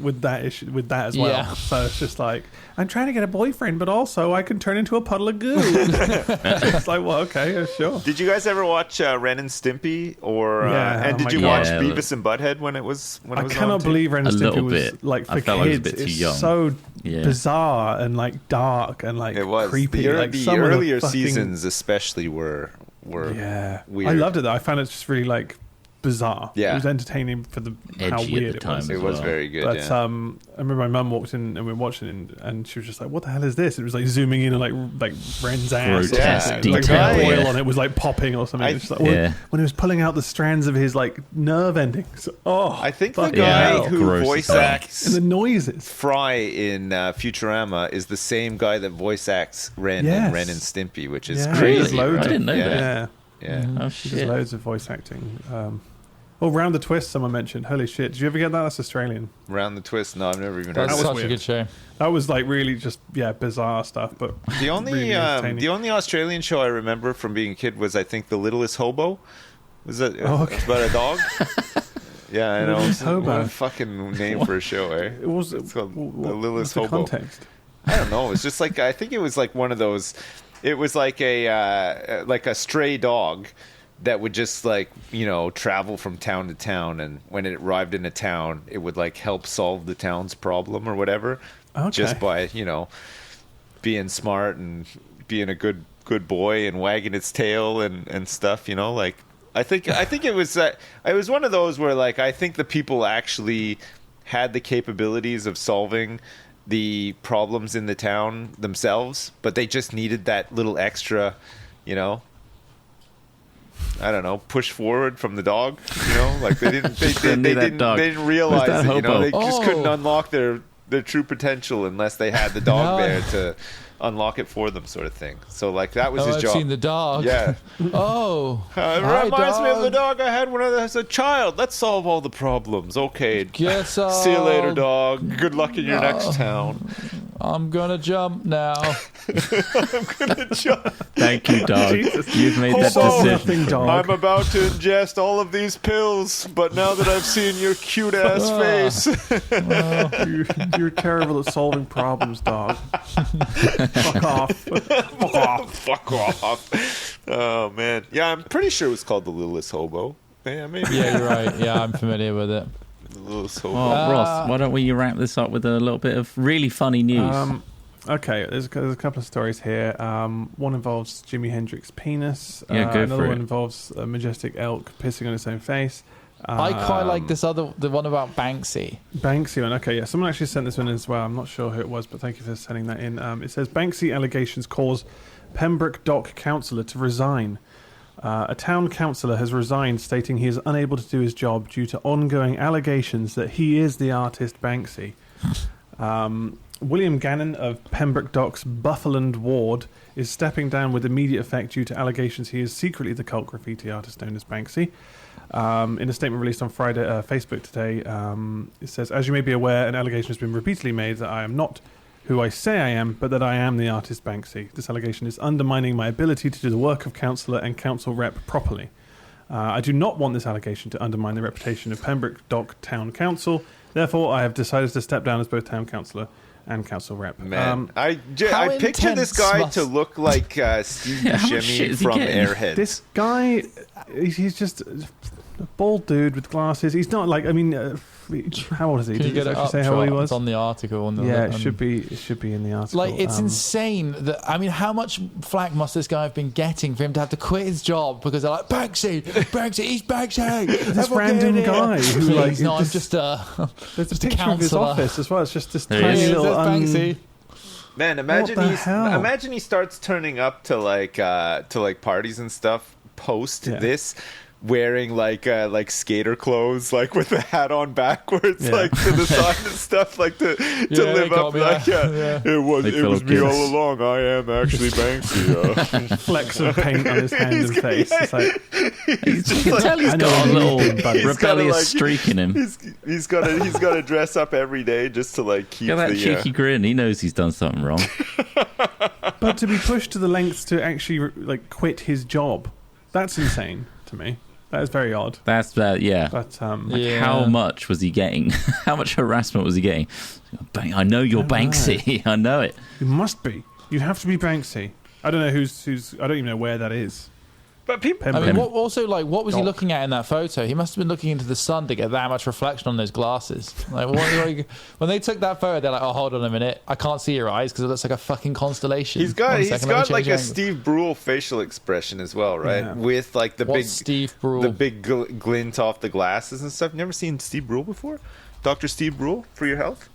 Speaker 4: with that as well.
Speaker 3: Yeah.
Speaker 4: So it's just like, I'm trying to get a boyfriend, but also I can turn into a puddle of goo. It's like, well, okay, sure.
Speaker 2: Did you guys ever watch Ren and Stimpy, or and did you watch Beavis and Butthead when it was
Speaker 4: I cannot believe Ren and Stimpy was like for kids.
Speaker 1: It's
Speaker 4: so bizarre and like dark and like creepy.
Speaker 2: The earlier seasons especially were weird.
Speaker 4: I loved it though. I found it just really like bizarre. It was entertaining for the how weird it was.
Speaker 2: It was very good.
Speaker 4: But I remember my mum walked in and we were watching it, and she was just like, "What the hell is this?" It was like zooming in and like Ren's ass,
Speaker 1: grotesque
Speaker 4: like
Speaker 1: detail.
Speaker 4: oil on it was like popping or something. When he was pulling out the strands of his like nerve endings.
Speaker 2: I think the guy who voice acts
Speaker 4: and the noises
Speaker 2: Fry in Futurama is the same guy that voice acts Ren and Ren and Stimpy, which is crazy.
Speaker 1: I didn't know that.
Speaker 2: Yeah.
Speaker 1: Oh shit.
Speaker 4: There's loads of voice acting. Round the Twist, someone mentioned. Holy shit! Did you ever get that? That's Australian.
Speaker 2: Round the Twist? No, I've never even heard of
Speaker 3: That's
Speaker 2: it.
Speaker 3: such a good show.
Speaker 4: That was like really just bizarre stuff. But
Speaker 2: the only the only Australian show I remember from being a kid was I think The Littlest Hobo. Was it? It's about a dog. Yeah, I know. What a fucking name for a show, eh? It's called The Littlest Hobo.
Speaker 4: Context?
Speaker 2: I don't know. It's just like I think it was like one of those. It was like a stray dog that would just like travel from town to town, and when it arrived in a town, it would like help solve the town's problem or whatever, just by being smart and being a good boy and wagging its tail and stuff. Like I think it was one of those where like I think the people actually had the capabilities of solving the problems in the town themselves, but they just needed that little extra, I don't know, push forward from the dog. Like they didn't realize it. They just couldn't unlock their true potential unless they had the dog there to unlock it for them, sort of thing. So like that was his job.
Speaker 3: I've seen the dog.
Speaker 2: Yeah.
Speaker 3: It
Speaker 2: reminds me of the dog I had when I was a child. Let's solve all the problems. Okay.
Speaker 3: Guess
Speaker 2: see you later, dog. Good luck in your next town.
Speaker 3: I'm gonna jump now.
Speaker 2: I'm gonna jump.
Speaker 1: Thank you, dog. You've made that decision.
Speaker 4: Dog.
Speaker 2: I'm about to ingest all of these pills, but now that I've seen your cute ass face,
Speaker 4: you're terrible at solving problems, dog. Fuck off. Fuck off.
Speaker 2: Fuck off. Oh man. Yeah, I'm pretty sure it was called The Littlest Hobo. Yeah, maybe.
Speaker 3: Yeah, you're right. Yeah, I'm familiar with it.
Speaker 1: Ross, why don't we wrap this up with a little bit of really funny news?
Speaker 4: Okay, there's a couple of stories here. One involves Jimi Hendrix's penis.
Speaker 1: Go
Speaker 4: another
Speaker 1: for
Speaker 4: one
Speaker 1: it.
Speaker 4: involves a majestic elk pissing on its own face.
Speaker 3: I quite like the one about Banksy.
Speaker 4: Banksy one. Okay, yeah. Someone actually sent this one as well. I'm not sure who it was, but thank you for sending that in. It says Banksy allegations cause Pembroke Dock councillor to resign. A town councillor has resigned, stating he is unable to do his job due to ongoing allegations that he is the artist Banksy. William Gannon of Pembroke Dock's Buffaland ward is stepping down with immediate effect due to allegations he is secretly the cult graffiti artist known as Banksy. In a statement released on Friday, Facebook today, it says, "As you may be aware, an allegation has been repeatedly made that I am not who I say I am, but that I am the artist Banksy. This allegation is undermining my ability to do the work of councillor and council rep properly. I do not want this allegation to undermine the reputation of Pembroke Dock Town Council. Therefore, I have decided to step down as both town councillor and council rep."
Speaker 2: Man, I picture this guy to look like Steve Buscemi from Airhead.
Speaker 4: This guy, he's just a bald dude with glasses. He's not like, how old is he?
Speaker 3: Can you get it up?
Speaker 4: Say how old he was?
Speaker 3: It's on the article.
Speaker 4: It should be in the article.
Speaker 3: Like, it's insane that, how much flack must this guy have been getting for him to have to quit his job because they're like, Banksy, he's Banksy.
Speaker 4: This random guy who
Speaker 3: he's not just a
Speaker 4: there's a
Speaker 3: just a
Speaker 4: picture of his
Speaker 3: councillor.
Speaker 4: office as well. It's just this
Speaker 1: There
Speaker 4: tiny
Speaker 1: is.
Speaker 4: little
Speaker 3: Banksy.
Speaker 2: Man, imagine he starts turning up to like parties and stuff post this wearing like skater clothes, like with the hat on backwards, like to the side and stuff, like to live up. Like, it was me all along. I am actually Banksy.
Speaker 4: Flecks of paint on his hand and face. It's like,
Speaker 1: he's got a little rebellious streak in him.
Speaker 2: He's got to dress up every day just to like keep
Speaker 1: that cheeky grin. He knows he's done something wrong.
Speaker 4: But to be pushed to the lengths to actually like quit his job, that's insane to me. That is very odd.
Speaker 1: That's yeah.
Speaker 4: But
Speaker 1: how much was he getting? How much harassment was he getting? I know you're Banksy. I know it.
Speaker 4: You must be. You have to be Banksy. I don't know who's. I don't even know where that is.
Speaker 2: But people.
Speaker 3: I mean, what was he looking at in that photo? He must have been looking into the sun to get that much reflection on those glasses. Like, when they took that photo, they're like, "Oh, hold on a minute, I can't see your eyes because it looks like a fucking constellation."
Speaker 2: He's got like a Steve Brule facial expression as well, right? Yeah. With like the big glint off the glasses and stuff. Never seen Steve Brule before? Dr. Steve Brule for your health?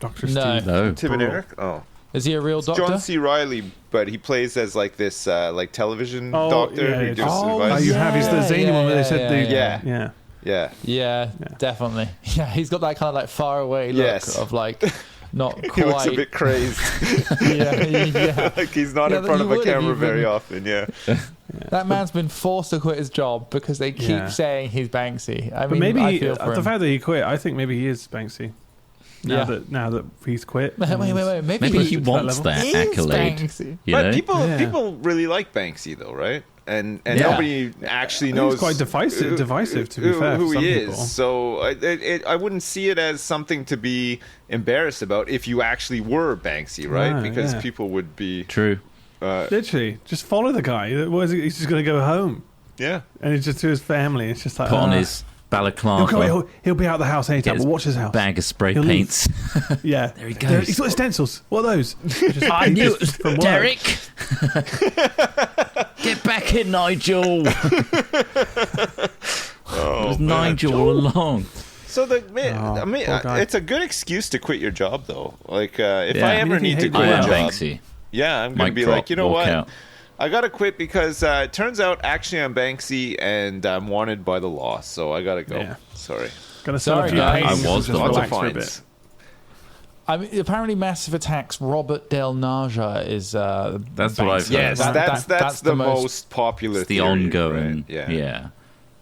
Speaker 4: Dr. Steve.
Speaker 1: No.
Speaker 2: Tim and Eric. Oh.
Speaker 3: Is he a real doctor?
Speaker 2: John C. Reilly, but he plays as like this like television doctor.
Speaker 4: Yeah,
Speaker 2: who just advises.
Speaker 4: You have. He's the zany one where they said
Speaker 2: Yeah,
Speaker 3: definitely. Yeah, he's got that kind of like far away look of like not quite.
Speaker 2: He looks a bit crazed.
Speaker 3: yeah.
Speaker 2: Like he's not in front of a camera very often. Yeah.
Speaker 3: That man's been forced to quit his job because they keep saying he's Banksy. I mean,
Speaker 4: but maybe
Speaker 3: I feel for
Speaker 4: the
Speaker 3: him.
Speaker 4: fact that he quit, I think maybe he is Banksy. Now that he's quit.
Speaker 3: Wait.
Speaker 1: Maybe he wants that accolade.
Speaker 2: But people really like Banksy though, right? And nobody actually knows.
Speaker 4: He's quite divisive to be fair.
Speaker 2: Who
Speaker 4: he
Speaker 2: is.
Speaker 4: People.
Speaker 2: So I wouldn't see it as something to be embarrassed about if you actually were Banksy, right? Because people would be
Speaker 1: true.
Speaker 2: Literally,
Speaker 4: just follow the guy. He's just going to go home.
Speaker 2: Yeah,
Speaker 4: and he's just to his family. It's just like
Speaker 1: put on his balaclava.
Speaker 4: He'll be out of the house anytime. But watch his house.
Speaker 1: Bag of spray paints.
Speaker 4: Yeah,
Speaker 1: there he goes.
Speaker 4: He's got his stencils. What are those?
Speaker 1: I knew it, from Derek. Get back in, Nigel. It was Nigel all along.
Speaker 2: So it's a good excuse to quit your job, though. Like if I ever need to quit a job,
Speaker 1: Banksy.
Speaker 2: Yeah, I'm going to be like, you know what? Out. I got to quit because it turns out actually I'm Banksy and I'm wanted by the law, so I got to go. Yeah. Sorry.
Speaker 4: Gonna sell a few paintings.
Speaker 1: I was
Speaker 4: just
Speaker 2: lots
Speaker 4: relax
Speaker 2: of
Speaker 4: for a bit.
Speaker 3: I mean, apparently, Massive Attack's Robert Del Naja is.
Speaker 1: That's what I've heard.
Speaker 2: Yes, that's the most popular.
Speaker 1: It's the
Speaker 2: theory,
Speaker 1: ongoing. Right? Yeah.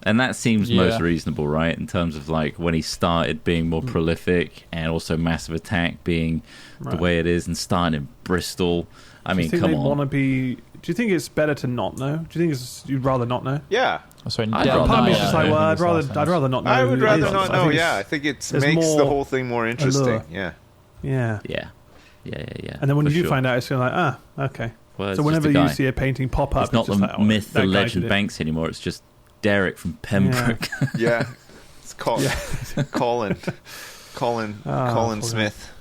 Speaker 1: And that seems most reasonable, right? In terms of like when he started being more prolific, and also Massive Attack being the way it is, and starting in Bristol. I mean, come on.
Speaker 4: Want to be? Do you think it's better to not know? Do you think you'd rather not know?
Speaker 2: Yeah.
Speaker 3: Oh, sorry,
Speaker 4: part of me is just like, well, I'd rather not know.
Speaker 2: I would rather not know. Yeah, I think it makes the whole thing more interesting.
Speaker 4: Yeah.
Speaker 1: And
Speaker 4: then when you do find out, it's kind of like, okay.
Speaker 1: Well,
Speaker 4: so whenever you see a painting pop up,
Speaker 1: it's not the myth, the legend Banksy anymore. It's just Derek from Pembroke.
Speaker 2: Yeah. It's Colin Smith.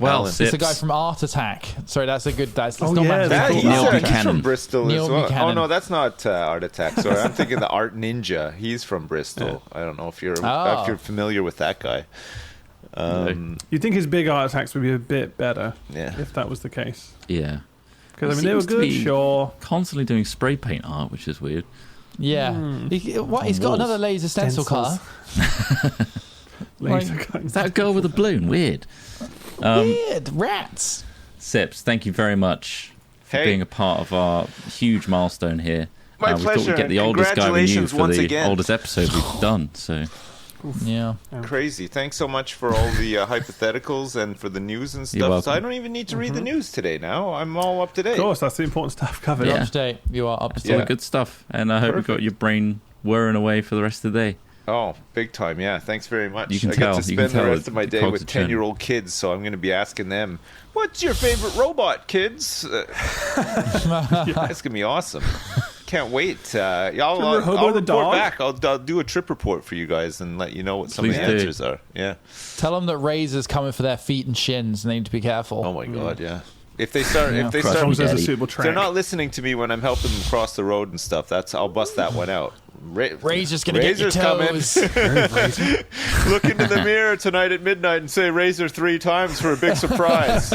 Speaker 1: Well,
Speaker 3: it's the guy from Art Attack. Sorry, that's a good. That's not
Speaker 2: he's from Bristol
Speaker 3: Neil
Speaker 2: as well.
Speaker 3: Buchanan.
Speaker 2: Oh no, that's not Art Attack. Sorry, I'm thinking the Art Ninja. He's from Bristol. I don't know if you're familiar with that guy.
Speaker 4: You'd think his big Art Attacks would be a bit better, if that was the case.
Speaker 1: Yeah,
Speaker 4: because they were good. Sure,
Speaker 1: constantly doing spray paint art, which is weird.
Speaker 3: Yeah, he's got another laser stencil car.
Speaker 1: Is that a girl with a balloon? Weird.
Speaker 3: Weird rats.
Speaker 1: Sips, thank you very much for being a part of our huge milestone here.
Speaker 2: My
Speaker 1: we
Speaker 2: pleasure.
Speaker 1: Thought we'd get the oldest guy we knew for the oldest episode we've done. So,
Speaker 2: crazy. Thanks so much for all the hypotheticals and for the news and stuff. So I don't even need to read the news today now. I'm all up to date.
Speaker 4: Of course, that's the important stuff covered.
Speaker 3: Up to date. You are up to date.
Speaker 1: All the good stuff. And I hope you got your brain whirring away for the rest of the day.
Speaker 2: Oh, big time, yeah. Thanks very much.
Speaker 1: You can
Speaker 2: I
Speaker 1: tell.
Speaker 2: get to spend the rest of my day with 10-year-old kids, so I'm going to be asking them, what's your favorite robot, kids? That's going to be awesome. Can't wait. I'll report back. I'll do a trip report for you guys and let you know what some of the answers are. Yeah.
Speaker 3: Tell them that Razer's coming for their feet and shins, and they need to be careful.
Speaker 2: Oh, my God, yeah. If they start, they're not listening to me when I'm helping them cross the road and stuff. I'll bust that one out
Speaker 3: Razer's gonna get your toes.
Speaker 2: Look into the mirror tonight at midnight and say Razer 3 times for a big surprise.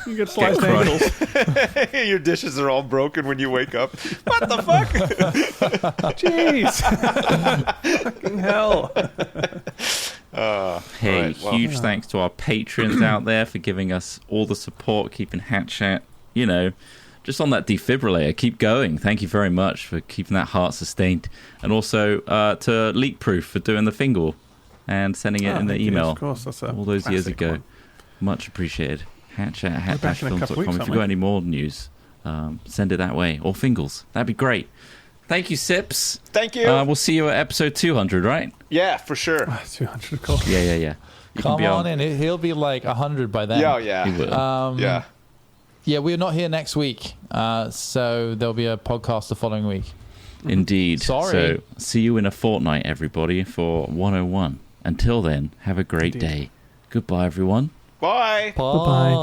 Speaker 4: You get sliced ankles.
Speaker 2: Your dishes are all broken when you wake up. What the fuck?
Speaker 4: Jeez. Fucking hell.
Speaker 1: Hey,
Speaker 2: right, well,
Speaker 1: huge thanks to our patrons out there for giving us all the support, keeping Hatchet, just on that defibrillator. Keep going. Thank you very much for keeping that heart sustained. And also to Leakproof for doing the Fingal and sending it in the email.
Speaker 4: Of course, that's
Speaker 1: all those years ago.
Speaker 4: One.
Speaker 1: Much appreciated. Hatchet at
Speaker 4: back in a couple
Speaker 1: hat-films.com.
Speaker 4: weeks,
Speaker 1: If you've got any more news, send it that way. Or Fingals. That'd be great. Thank you, Sips.
Speaker 2: Thank you.
Speaker 1: We'll see you at episode 200, right?
Speaker 2: Yeah, for sure.
Speaker 4: 200, of course.
Speaker 1: Yeah. You
Speaker 3: Come on in. He'll be like 100 by then.
Speaker 2: Yeah.
Speaker 1: He will.
Speaker 2: Yeah.
Speaker 3: Yeah, we're not here next week, so there'll be a podcast the following week.
Speaker 1: Indeed.
Speaker 3: Sorry.
Speaker 1: So see you in a fortnight, everybody, for 101. Until then, have a great day. Goodbye, everyone.
Speaker 2: Bye.
Speaker 3: Bye.